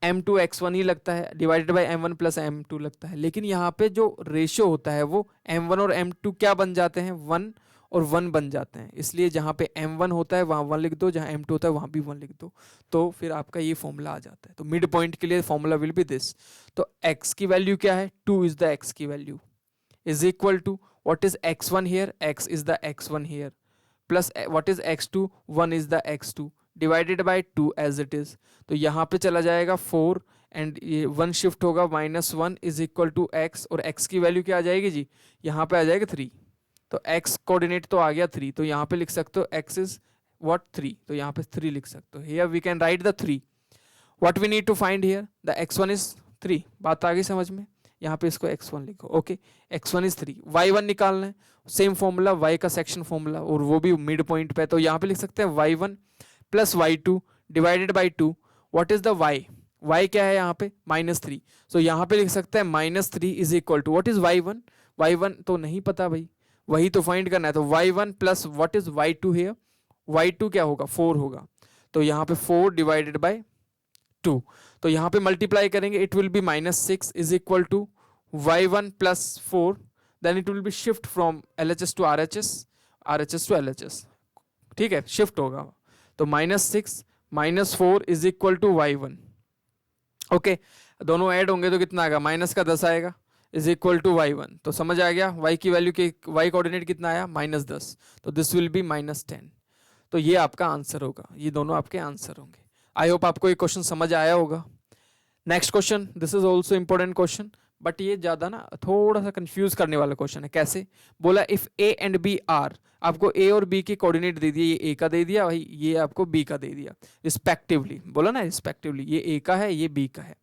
m2 x1 ही लगता है, divided by m1 plus m2 लगता है। लेकिन यहाँ पे जो रेशियो होता है वो m1 और m2 क्या बन जाते हैं, 1 और 1 बन जाते हैं। इसलिए जहाँ पे m1 होता है वहाँ 1 लिख दो, जहाँ m2 होता है वहाँ भी 1 लिख दो, तो फिर आपका ये फॉर्मूला आ जाता है। तो मिड पॉइंट के लिए फॉर्मूला विल बी दिस। तो x की वैल्यू क्या है, 2 इज द x की वैल्यू, is equal to what is x1 here, x is the x1 here, plus what is x2, 1 is the x2 divided by 2 as it is. तो यहाँ पे चला जाएगा 4 एंड ये 1 शिफ्ट होगा, -1 इज इक्वल टू x, और x की वैल्यू क्या आ जाएगी जी, यहाँ पे आ जाएगा 3। तो x कोऑर्डिनेट तो आ गया 3, तो यहाँ पे लिख सकते हो x इज व्हाट 3, तो यहाँ पे 3 लिख सकते हो। Here we can write the 3। What we need to find here, the x1 is 3। बात आ गई समझ में, यहाँ पे इसको x1 लिखो, ओके x1 इज 3। y1 निकालना है, सेम फॉर्मूला, y का सेक्शन फॉर्मूला, और वो भी मिड पॉइंट पे, तो यहाँ पे लिख सकते हैं y1 plus y2 divided by 2। What is the y क्या है यहाँ पे, -3। सो यहाँ पे लिख सकते हैं -3 is equal to what is y1 तो नहीं पता भाई, वही तो फाइंड करना है। तो y1 plus what is y2 here, y2 क्या होगा, 4 होगा, तो यहाँ पे 4 डिवाइडेड बाई 2। तो यहाँ पे मल्टीप्लाई करेंगे, it will be -6 is equal to y1 plus 4, then it will be shift from LHS to RHS to LHS, ठीक है, शिफ्ट होगा। तो -6 -4 is equal to y1, okay दोनों ऐड होंगे तो कितना आएगा, माइनस का 10 आएगा, इज इक्वल टू y1। तो समझ आ गया, y की वैल्यू के y कोऑर्डिनेट कितना आया, -10, तो दिस विल बी -10। तो ये आपका आंसर होगा, ये दोनों आपके आंसर होंगे। आई होप आपको ये क्वेश्चन समझ आया होगा। Next question, this is also important question, but ये ज्यादा ना थोड़ा सा कंफ्यूज करने वाला क्वेश्चन है। कैसे, बोला if a and b are, आपको a और b के कोऑर्डिनेट दे दिए, ये a का दे दिया भाई, ये आपको b का दे दिया रिस्पेक्टिवली, बोला ना रिस्पेक्टिवली, ये a का है ये b का है।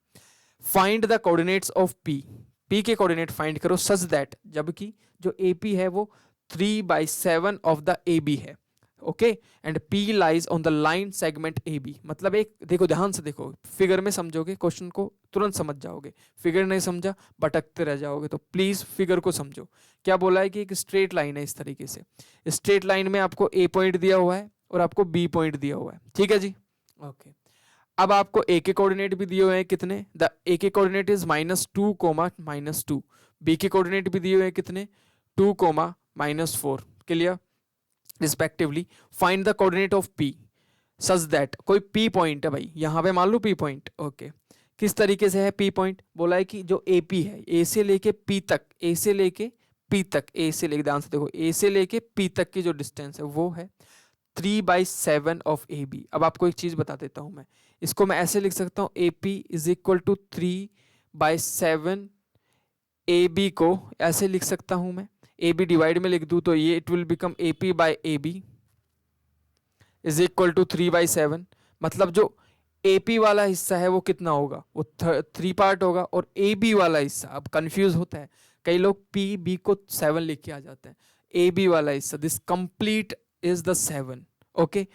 Find the coordinates of p के कोऑर्डिनेट फाइंड करो सच दैट, जबकि जो AP है वो 3/7 ऑफ द AB है, okay and P lies on the line segment AB। मतलब एक देखो, ध्यान से देखो, फिगर में समझोगे क्वेश्चन को तुरंत समझ जाओगे, फिगर नहीं समझा भटकते रह जाओगे, तो प्लीज फिगर को समझो। क्या बोला है कि एक स्ट्रेट लाइन है, इस तरीके से स्ट्रेट लाइन में आपको A पॉइंट दिया हुआ है और आपको बी पॉइंट दिया हुआ है, ठीक है जी। ओके, अब आपको ए के कोऑर्डिनेट भी दिए हुए हैं कितने, द ए के कोऑर्डिनेट इज -2 कोमा -2, बी के कोऑर्डिनेट भी दिए हुए हैं कितने 2 comma -4, clear. Respectively find the coordinate of P such that, कोई पी पॉइंट है भाई, यहाँ पे मान लो पी पॉइंट, ओके। किस तरीके से है पी पॉइंट, बोला है कि जो ए पी है, ए से लेके पी तक, ए से लेके पी तक, ए से लेके, ध्यान से देखो, ए से लेके पी तक की जो डिस्टेंस है वो है 3/7 ऑफ ए बी। अब आपको एक चीज बता देता हूं मैं, इसको मैं ऐसे लिख सकता हूं, A P is equal to 3/7, A B को ऐसे लिख सकता हूं मैं, ए बी डिवाइड में लिख दूं तो ये it will become A P by A B is equal to 3/7। मतलब जो ए पी वाला हिस्सा है वो कितना होगा, वो 3 पार्ट होगा, और ए बी वाला हिस्सा, अब कंफ्यूज होता है कई लोग, पी बी को 7 लिख के आ जाते हैं, ए बी वाला हिस्सा, this complete is the 7, okay.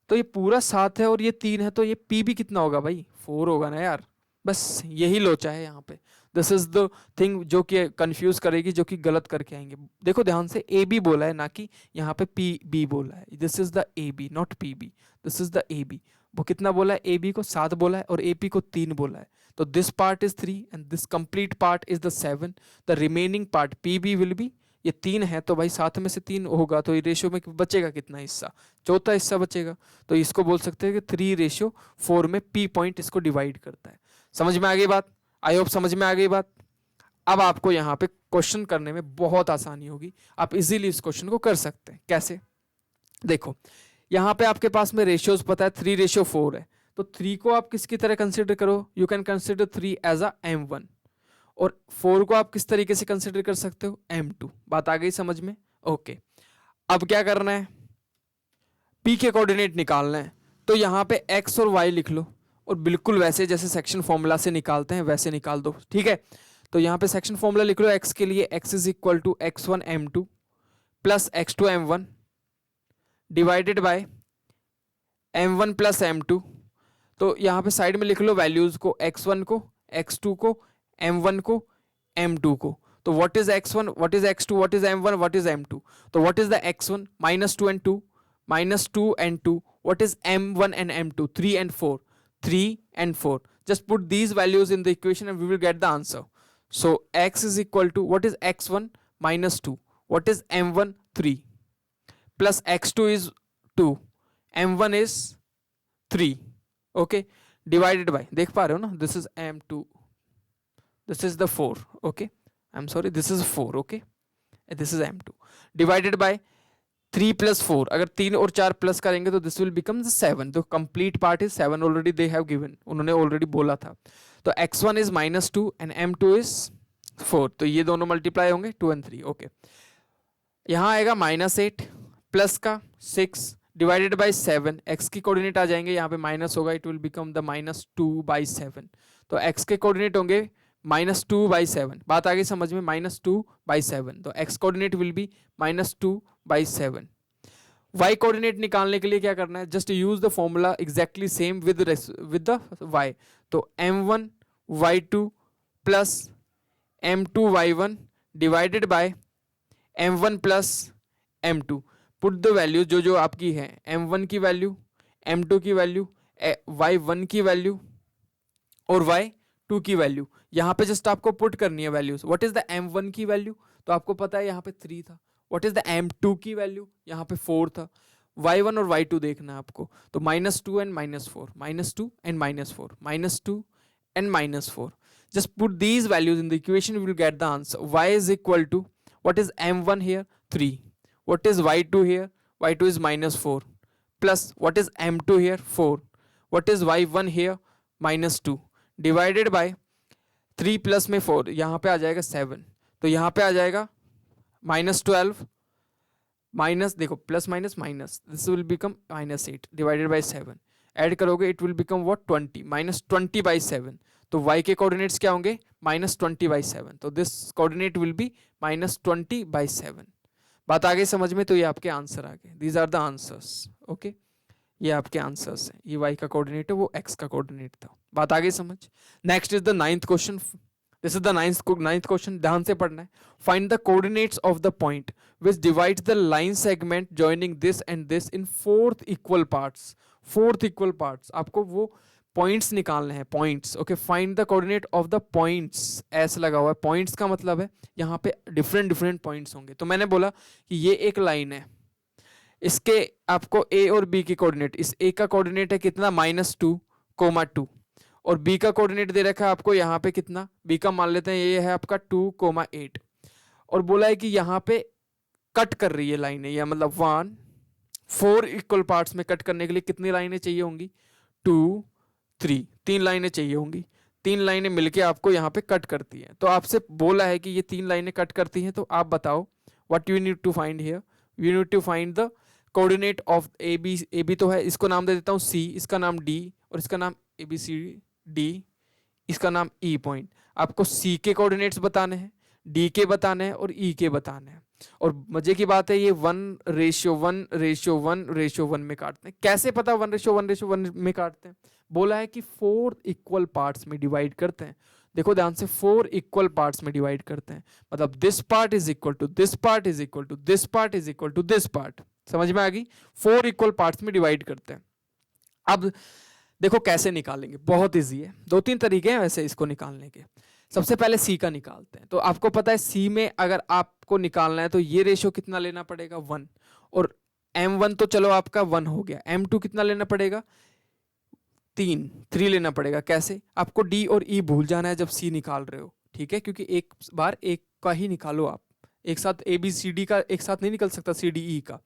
तो ये पूरा 7 है और ये 3 है, तो ये पी भी कितना होगा भाई, 4 होगा ना यार। बस यही लोचा है यहाँ पे, दिस इज द थिंग जो कि कंफ्यूज करेगी, जो कि गलत करके आएंगे। देखो ध्यान से, ए बी बोला है ना कि यहाँ पे पी बी बोला है, this is the A B not P B, this is the A B. वो कितना बोला है, ए बी को 7 बोला है और ए पी को 3 बोला है, तो this part is 3 and this complete part is the 7, the remaining part P B will be, ये 3 है तो भाई 7 में से 3 होगा, तो ये रेशियो में बचेगा कितना हिस्सा, चौथा हिस्सा बचेगा, तो इसको बोल सकते हैं कि 3/4 में पी पॉइंट इसको डिवाइड करता है। समझ में आ गई बात, आई होप समझ में आ गई बात। अब आपको यहाँ पे क्वेश्चन करने में बहुत आसानी होगी, आप इजीली इस क्वेश्चन को कर सकते हैं। कैसे, देखो यहाँ पे आपके पास में रेशियोज पता है 3/4 है, तो 3 को आप किसकी तरह कंसिडर करो, you can consider 3 as a m1, और 4 को आप किस तरीके से कंसिडर कर सकते हो, m2। बात आ गई समझ में, ओके। अब क्या करना है, p के कोऑर्डिनेट निकालना है, तो यहाँ पे x और y लिख लो, और बिल्कुल वैसे जैसे सेक्शन फॉर्मूला से निकालते हैं वैसे निकाल दो, ठीक है। तो यहाँ पे सेक्शन फॉर्मूला लिख लो x के लिए, x is equal to x1 m2 plus x2 m1 divided by m1 plus m2। तो यहाँ पे साइड में लिख लो वैल्यूज को, x1 को, x2 को, m1 को, m2 को। तो what is x1, what is x2, what is m1, what is m2। तो what is the x1, -2 and 2, -2 and 2, what is m1 and m2, 3 and 4, 3 and 4, just put these values in the equation and we will get the answer. So x is equal to, what is x1, -2, what is m1, 3, plus x2 is 2, m1 is 3, okay, divided by, देख पा रहे हो ना, this is m2, this is the 4, okay, I'm sorry, this is 4, okay, this is m2, divided by 3 plus 4, अगर 3 और 4 plus करेंगे तो this will become 7, तो complete part is 7, already they have given, उन्होंने ऑलरेडी बोला था। तो x1 is -2 and m2 is 4, तो ये दोनों मल्टीप्लाई होंगे 2 and 3, ओके। यहाँ आएगा -8 प्लस का 6 डिवाइडेड बाई 7, x की कोऑर्डिनेट आ जाएंगे, यहाँ पे माइनस होगा, इट विल बिकम द -2/7, तो x के कोऑर्डिनेट होंगे -2/7, बात आ गई समझ में, -2/7, तो x coordinate will be -2/7। y coordinate निकालने के लिए क्या करना है, just use the formula exactly same with the y, तो m1 y2 plus m2 y1 divided by m1 plus m2, put the value जो जो आपकी है, m1 की वैल्यू, m2 की वैल्यू, y1 की वैल्यू और y2 की वैल्यू, यहाँ पे जस्ट आपको पुट करनी है values. What is the m1 की वैल्यू, तो आपको पता है यहाँ पे 3 था। व्हाट इज द m2 की वैल्यू, यहाँ पे 4 था। y1 और y2 देखना है आपको, तो -2 and -4, -2 and -4, -2 and -4, just put these values in the equation, we will get the answer। y is equal to, what is m1 here, 3, what is y2 here, y2 is -4, plus what is m2 here, 4, what is y1 here, -2, divided by 3 plus में 4, यहाँ पे आ जाएगा 7, तो यहाँ पे आ जाएगा -12 माइनस, देखो plus minus minus, this will become -8 divided bye 7, add करोगे इट विल बिकम व्हाट, 20, -20/7, तो y के कोऑर्डिनेट्स क्या होंगे, -20/7, तो दिस कोऑर्डिनेट विल बी -20/7। बात आ गई समझ में, तो ये आपके आंसर आ गए, these are the answers, okay, ये आपके आंसर्स हैं, ये y का कोऑर्डिनेट है, वो x का कोऑर्डिनेट था। बात आ गई समझ। Next is the 9th question, this is the ninth question, ध्यान से पढ़ना है। Find the coordinates of the point which divides the line segment joining this and this in fourth equal parts. Fourth equal parts, आपको वो points निकालने हैं, points. Okay, find the coordinate of the points, ऐसे लगा हुआ है। Points का मतलब है यहाँ पे डिफरेंट डिफरेंट पॉइंट्स होंगे। तो मैंने बोला कि ये एक लाइन है, इसके आपको ए और बी की कोऑर्डिनेट, इस ए का कोऑर्डिनेट है कितना, -2, 2, और बी का कोऑर्डिनेट दे रखा है आपको यहाँ पे कितना, बी का मान लेते हैं ये है आपका 2, 8, और बोला है कि यहाँ पे कट कर रही है लाइनें, या मतलब 4 इक्वल पार्ट्स में कट करने के लिए कितनी लाइनें चाहिए होंगी, 2, 3, 3 लाइनें चाहिए होंगी। 3 लाइनें मिलके आपको यहाँ पे कट करती हैं। तो आपसे बोला है कि ये 3 लाइनें कट करती हैं, तो आप बताओ what you need to find here. You need to find the coordinate of A B तो है, इसको नाम दे देता हूँ सी, इसका नाम डी, और इसका नाम ABCD, इसका नाम E पॉइंट। आपको C के कोऑर्डिनेट्स बताने हैं, D के बताने हैं और E के बताने हैं। और मजे की बात है ये 1:1:1:1 में काटते हैं। कैसे पता 1:1:1 में काटते हैं, बोला है कि 4 इक्वल पार्ट्स में डिवाइड करते हैं। देखो ध्यान से, 4 इक्वल पार्ट्स में डिवाइड करते हैं, मतलब this part is equal to this part is equal to this part is equal to this part. समझ में आ गई, 4 इक्वल पार्ट्स में डिवाइड करते हैं। अब देखो कैसे निकालेंगे, बहुत इजी है, 2-3 तरीके हैं वैसे इसको निकालने के। सबसे पहले सी का निकालते हैं। तो आपको पता है सी में अगर आपको निकालना है तो ये रेशियो कितना लेना पड़ेगा, 1, और m1 तो चलो आपका 1 हो गया, m2 कितना लेना पड़ेगा, 3 लेना पड़ेगा। कैसे, आपको डी और ई भूल जाना है जब सी निकाल रहे हो, ठीक है, क्योंकि एक बार एक का ही निकालो आप, एक साथ ABCD का एक साथ नहीं निकल सकता, CDE का।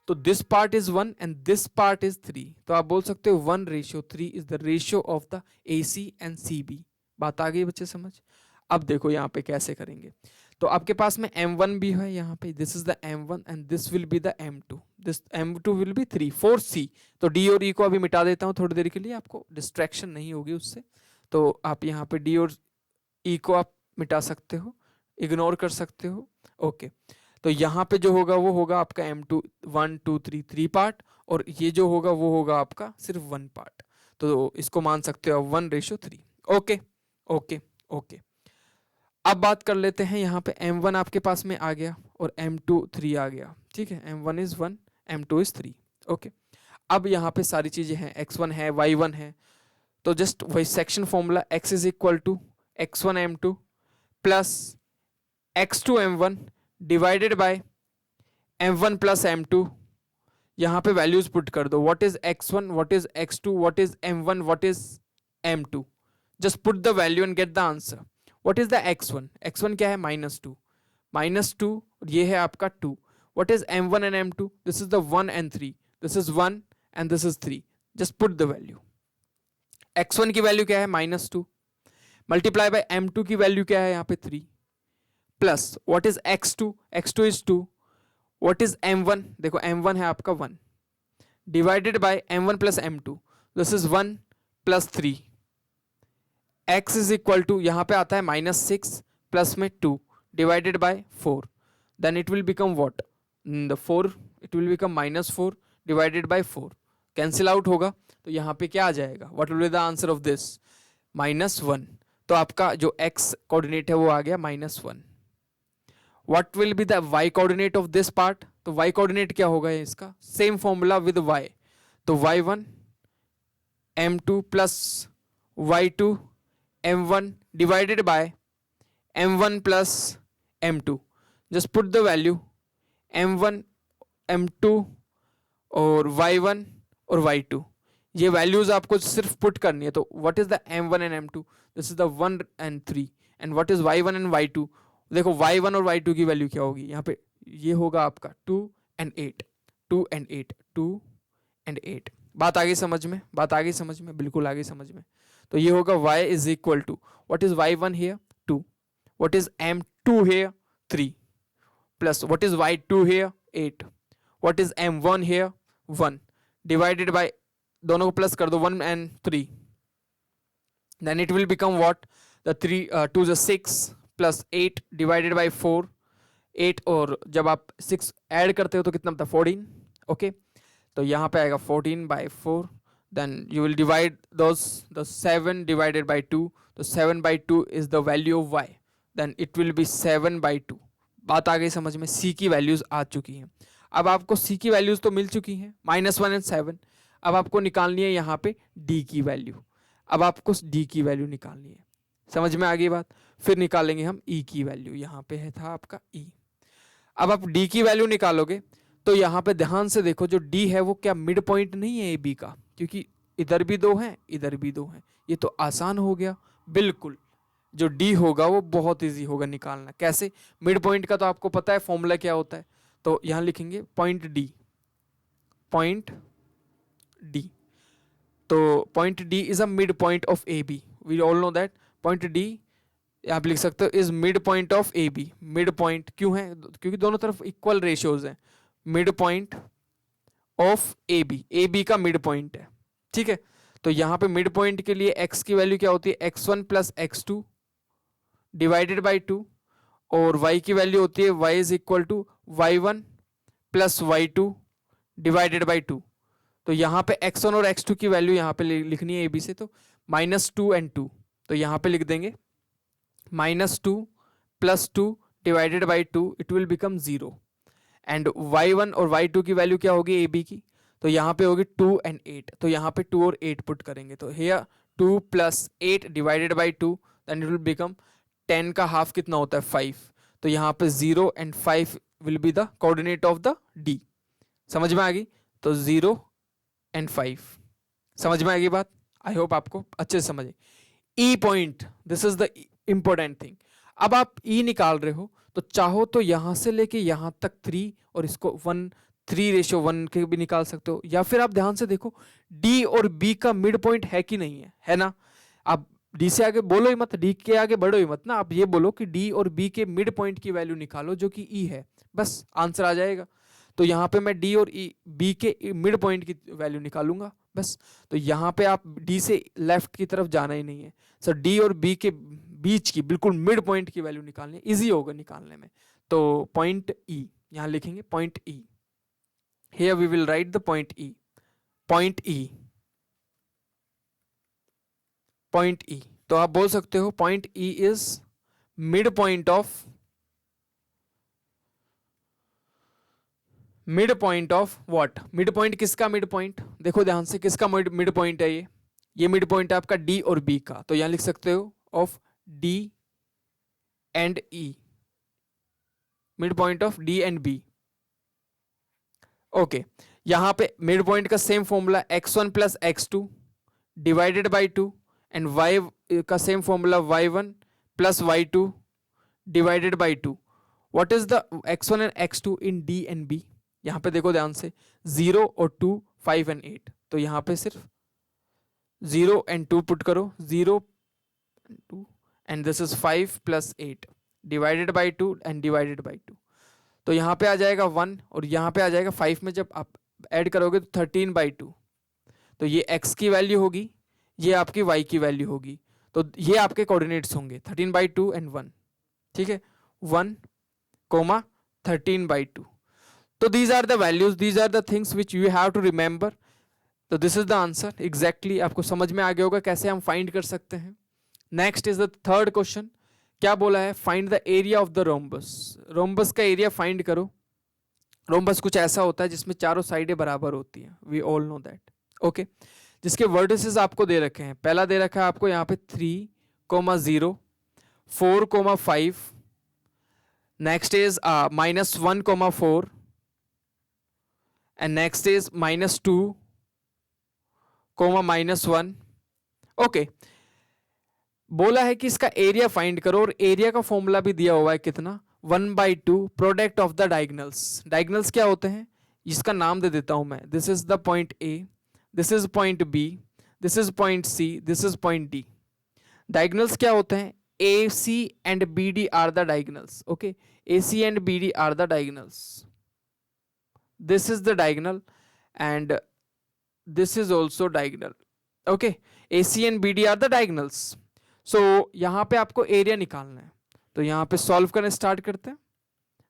तो this part is 1 and this part is 3, तो आप बोल सकते हो 1:3 is the ratio of the AC and CB। बात आ गई बच्चे समझ। अब देखो यहाँ पे कैसे करेंगे। तो आपके पास में m1 भी है यहाँ पे, this is the m1 and this will be the m2, this m2 will be 3, 4C। तो D और E को अभी मिटा देता हूँ थोड़ी देर के लिए, आपको डिस्ट्रैक्शन नहीं होगी उससे। तो आप यहाँ पे D और E को आप मिटा सकते हो, इग्नोर कर सकते हो। ओके, तो यहाँ पे जो होगा वो होगा आपका m2 1 2 3 3 पार्ट, और ये जो होगा वो होगा आपका सिर्फ 1 पार्ट। तो इसको मान सकते हो 1:3। Okay okay okay. अब बात कर लेते हैं, यहाँ पे m1 आपके पास में आ गया और m2 3 आ गया, ठीक है, m1 is 1, m2 is 3। Okay, अब यहाँ पे सारी चीजें हैं, x1 है, y1 है, तो जस्ट वही section formula, x is equal to x1 m2 plus x2 m1 divided by m1 plus m2। यहाँ पे वैल्यूज पुट कर दो, what is x1, what is x2, what is m1, what is m2। Just put the value and get the answer. What is the x1, x1 क्या है, -2, और ये है आपका 2। What is m1 and m2, this is the 1 and 3, this is 1 and this is 3। Just put the value. x1 की वैल्यू क्या है, -2, मल्टीप्लाई बाय m2 की वैल्यू क्या है यहाँ पे 3, plus what is x2, x2 is 2, what is m1, देखो m1 है आपका 1, divided by m1 plus m2, this is 1 plus 3। x is equal to, यहाँ पे आता है -6 प्लस में 2 divided by 4, then it will become what, the 4, it will become -4 divided by 4, cancel out होगा। तो यहाँ पे क्या आ जाएगा, what will be the answer of this, -1। तो आपका जो x कोऑर्डिनेट है वो आ गया -1। What will be the y coordinate of this part, तो y कोऑर्डिनेट क्या होगा इसका, सेम फॉर्मूला विद y, तो y1 m2 plus y2 m1 divided by m1 plus m2। Just put the value, m1 m2 और y1 और y2, ये values आपको सिर्फ पुट करनी है। तो what is the m1 and m2, this is the 1 and 3, and what is y1 and y2, देखो y1 और y2 की वैल्यू क्या होगी, यहाँ पे ये होगा आपका 2 एंड 8, 2 एंड 8, 2 एंड 8। बात आ गई समझ में, बात आ गई समझ में, बिल्कुल आ गई समझ में। तो ये होगा y is equal to, what is y1 here 2, what is m2 here 3, plus what is y2 here 8, what is m1 here 1, divided by, दोनों को प्लस कर दो 1 and 3, then it will become what, the 3 2 ज 6 plus 8 divided by 4, 8 और जब आप 6 add करते हो तो कितना होता है 14। ओके, तो यहाँ पे आएगा 14/4, then you will divide those, the 7 divided by 2, तो 7 by 2 is the value of y, then it will be 7 by 2. बात आ गई समझ में, c की वैल्यूज आ चुकी हैं. अब आपको c की वैल्यूज तो मिल चुकी हैं, -1 एंड 7. अब आपको निकालनी है यहाँ पे d की वैल्यू. अब आपको d की वैल्यू निकालनी है, समझ में आ गई बात. फिर निकालेंगे हम e की वैल्यू, यहाँ पे है था आपका e. अब आप d की वैल्यू निकालोगे तो यहाँ पे ध्यान से देखो, जो d है वो क्या मिड पॉइंट नहीं है ए बी का, क्योंकि इधर भी 2 हैं इधर भी 2 हैं. ये तो आसान हो गया बिल्कुल. जो d होगा वो बहुत इजी होगा निकालना. कैसे? मिड पॉइंट का तो आपको पता है फॉर्मूला क्या होता है, तो यहाँ लिखेंगे पॉइंट d, पॉइंट d. तो point d is a mid point of A B, we all know that. Point d आप लिख सकते हो is mid point of A B. Mid point क्यों है? क्योंकि दोनों तरफ इक्वल रेशियोज हैं. Mid point of A B का मिड पॉइंट है, ठीक है. तो यहाँ पे मिड पॉइंट के लिए x की वैल्यू क्या होती है, x1 plus x2 divided by 2, और y की वैल्यू होती है y is equal to y1 plus y2 divided by 2. तो यहाँ पे x1 और x2 की वैल्यू यहाँ पे लिखनी है ए बी से, तो -2 एंड 2, तो यहाँ पे लिख देंगे -2 plus 2 divided by 2, it will become 0. And y1 और y2 की वैल्यू क्या होगी ए बी की, तो यहाँ पे होगी 2 एंड 8, तो यहाँ पे 2 और 8 पुट करेंगे, तो here 2 plus 8 divided by 2, then it will become 10 का हाफ कितना होता है 5, तो यहाँ पे 0 and 5 will be the coordinate of the d. समझ में आ गई? तो 0 एंड 5, समझ में आ गई बात. आई होप आपको अच्छे से समझे. ई point, this is the important thing. अब आप ई निकाल रहे हो तो चाहो तो यहां से लेके यहां तक 3 और इसको 1 3:1 के भी निकाल सकते हो, या फिर आप ध्यान से देखो डी और बी का मिड पॉइंट है कि नहीं है, है ना. आप डी से आगे बोलो ही मत, डी के आगे बढ़ो ही मत ना, आप ये बोलो कि डी और बी के मिड पॉइंट की वैल्यू निकालो जो कि ई है, बस आंसर आ जाएगा. तो यहाँ पे मैं डी और बी के मिड पॉइंट की वैल्यू निकालूंगा बस. तो यहाँ पे आप डी से लेफ्ट की तरफ जाना ही नहीं है. सो डी और बी के बीच की बिल्कुल मिड पॉइंट की वैल्यू निकालनी है, इजी होगा निकालने में. तो पॉइंट ई यहाँ लिखेंगे, point E. Here we will write the point E. Point E, point E. तो आप बोल सकते हो point E is mid point of, mid point of what. Mid point किसका मिड पॉइंट, देखो ध्यान से, किसका मिड पॉइंट है ये मिड पॉइंट है आपका डी और बी का. तो यहां लिख सकते हो of D and E, mid point of D and B. Okay, यहां पे मिड पॉइंट का same formula x1 plus x2 divided by 2, and y का same formula y1 plus y2 divided by 2. What is the x1 and x2 in d and b. यहाँ पे देखो ध्यान से 0 और 2 5 एंड 8, तो यहाँ पे सिर्फ 0 एंड 2 पुट करो, 0 2 and this is 5 plus 8 divided by 2 and divided by 2. तो यहाँ पे आ जाएगा 1 और यहाँ पे आ जाएगा 5 में जब आप ऐड करोगे तो 13 बाई 2. तो ये x की वैल्यू होगी, ये आपकी y की वैल्यू होगी, तो ये आपके कोऑर्डिनेट्स होंगे 13 बाई 2 एंड 1. ठीक है, 1 कोमा 13 बाई 2. तो these are the values, these are the things which you have to remember. तो this is the answer exactly. आपको समझ में आ गया होगा कैसे हम फाइंड कर सकते हैं. Next is the third question. क्या बोला है, find the area of the rhombus. Rhombus का एरिया फाइंड करो. रोम्बस कुछ ऐसा होता है जिसमें चारों साइडें बराबर होती हैं, we all know that. Okay, जिसके वर्टिसेस आपको दे रखे हैं. पहला दे रखा है आपको यहाँ पे 3,0 4,5. Next is -1,4 and next is -2, -1. Okay, बोला है कि इसका एरिया फाइंड करो, और एरिया का फॉर्मूला भी दिया हुआ है कितना, 1/2 product of the diagonals. Diagonals क्या होते हैं, इसका नाम दे देता हूं मैं. This is the point A, this is point B, this is point C, this is point D. Diagonals क्या होते हैं, A C and B D are the diagonals. Okay, A C and B D are the diagonals. This is the diagonal and this is also diagonal. Okay, AC and BD are the diagonals. So यहाँ पे आपको area निकालना है, तो यहाँ पे solve करना start करते हैं.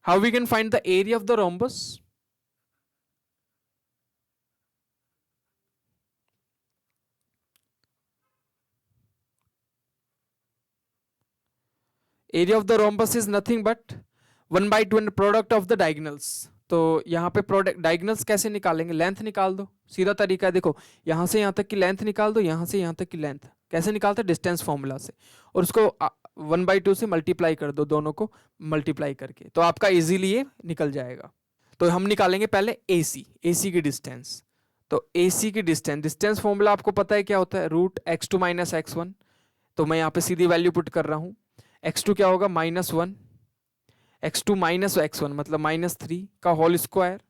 How we can find the area of the rhombus? Area of the rhombus is nothing but 1/2 product of the diagonals. तो यहाँ पे प्रोडक्ट डायगनल्स कैसे निकालेंगे, लेंथ निकाल दो, सीधा तरीका है। देखो यहाँ से यहाँ तक की लेंथ निकाल दो, यहाँ से यहाँ तक की लेंथ कैसे निकालते हैं, डिस्टेंस फॉर्मूला से, और उसको 1/2 से मल्टीप्लाई कर दो, दोनों को मल्टीप्लाई करके, तो आपका इजीली ये निकल जाएगा। तो हम निकालेंगे पहले AC की डिस्टेंस। तो AC की डिस्टेंस फॉर्मूला आपको पता है क्या होता है, √(x2 - x1). तो मैं यहाँ पे सीधी वैल्यू पुट कर रहा हूँ, x2 क्या होगा -1, x2 - x1 मतलब -3 का whole square,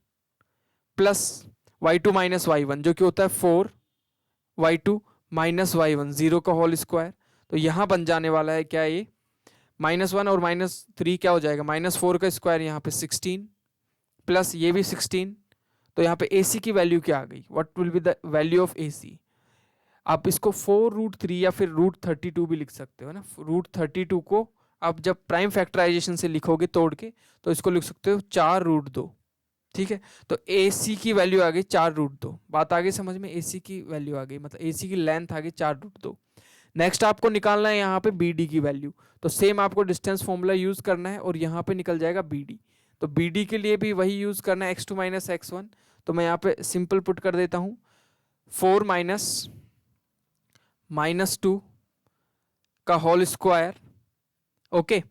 plus y2 - y1 जो कि होता है 4, y2 - y1 0 का होल स्क्वायर। तो यहाँ बन जाने वाला है क्या, ये -1 और -3 क्या हो जाएगा, -4 का स्क्वायर, यहाँ पे 16, प्लस ये भी 16। तो यहाँ पे AC की वैल्यू क्या आ गई, what will be the value of AC। आप इसको 4√3 या फिर √32 भी लिख सकते हो ना। √32 को आप जब प्राइम फैक्टराइजेशन से लिखोगे तोड़ के, तो इसको लिख सकते हो 4√2। ठीक है, तो AC की वैल्यू आ गई 4√2। बात आ गई समझ में, AC की वैल्यू आ गई, मतलब AC की लेंथ आ गई 4√2। नेक्स्ट आपको निकालना है यहाँ पे BD की वैल्यू। तो सेम आपको डिस्टेंस फॉर्मूला यूज करना है, और यहाँ पे निकल जाएगा BD। तो BD के लिए भी वही यूज करना है, x2 - x1। तो मैं यहाँ पे सिंपल पुट कर देता हूँ, 4 -2 का होल स्क्वायर, ओके,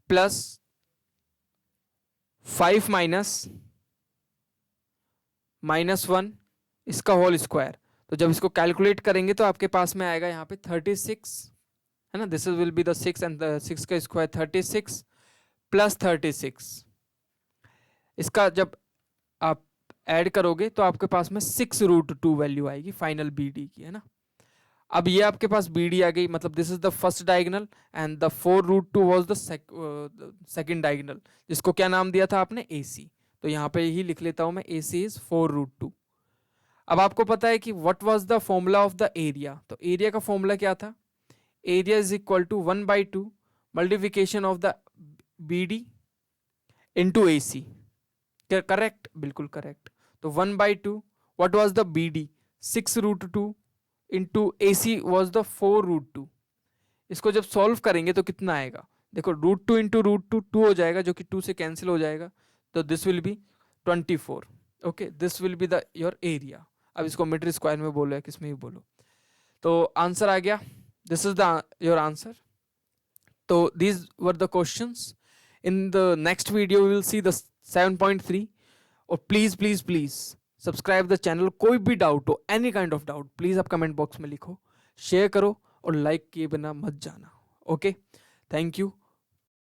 प्लस 5 -1 इसका होल स्क्वायर। तो जब इसको कैलकुलेट करेंगे तो आपके पास में आएगा यहाँ पे 36, है ना। This will be the 6 and the 6 का स्क्वायर 36 प्लस 36। इसका जब आप ऐड करोगे तो आपके पास में 6√2 वैल्यू आएगी फाइनल BD की, है ना। अब ये आपके पास BD आ गई, मतलब this is the first diagonal and the 4√2 was the second diagonal, जिसको क्या नाम दिया था आपने, AC। तो यहाँ पे ही लिख लेता हूँ मैं, AC इज 4√2। अब आपको पता है कि what was the formula of the area. तो एरिया का फॉर्मूला क्या था, area is equal to 1/2 multiplication of the BD into AC। Correct, बिल्कुल करेक्ट। तो 1/2 what was the BD, 6√2 into AC was the 4√2। इसको जब सॉल्व करेंगे तो कितना आएगा, देखो √2 इंटू √2 2 हो जाएगा, जो कि 2 से कैंसिल हो जाएगा। तो this will B 24। Okay, this will be the your area. अब इसको मीटर स्क्वायर में बोलो या किस में भी बोलो। तो आंसर आ गया, this is the your answer. तो these were the questions. In the next video we will see the 7.3। और please please please subscribe the channel. कोई भी डाउट हो, any kind of doubt, please आप कमेंट बॉक्स में लिखो, share करो और लाइक किए बिना मत जाना। Okay, thank you.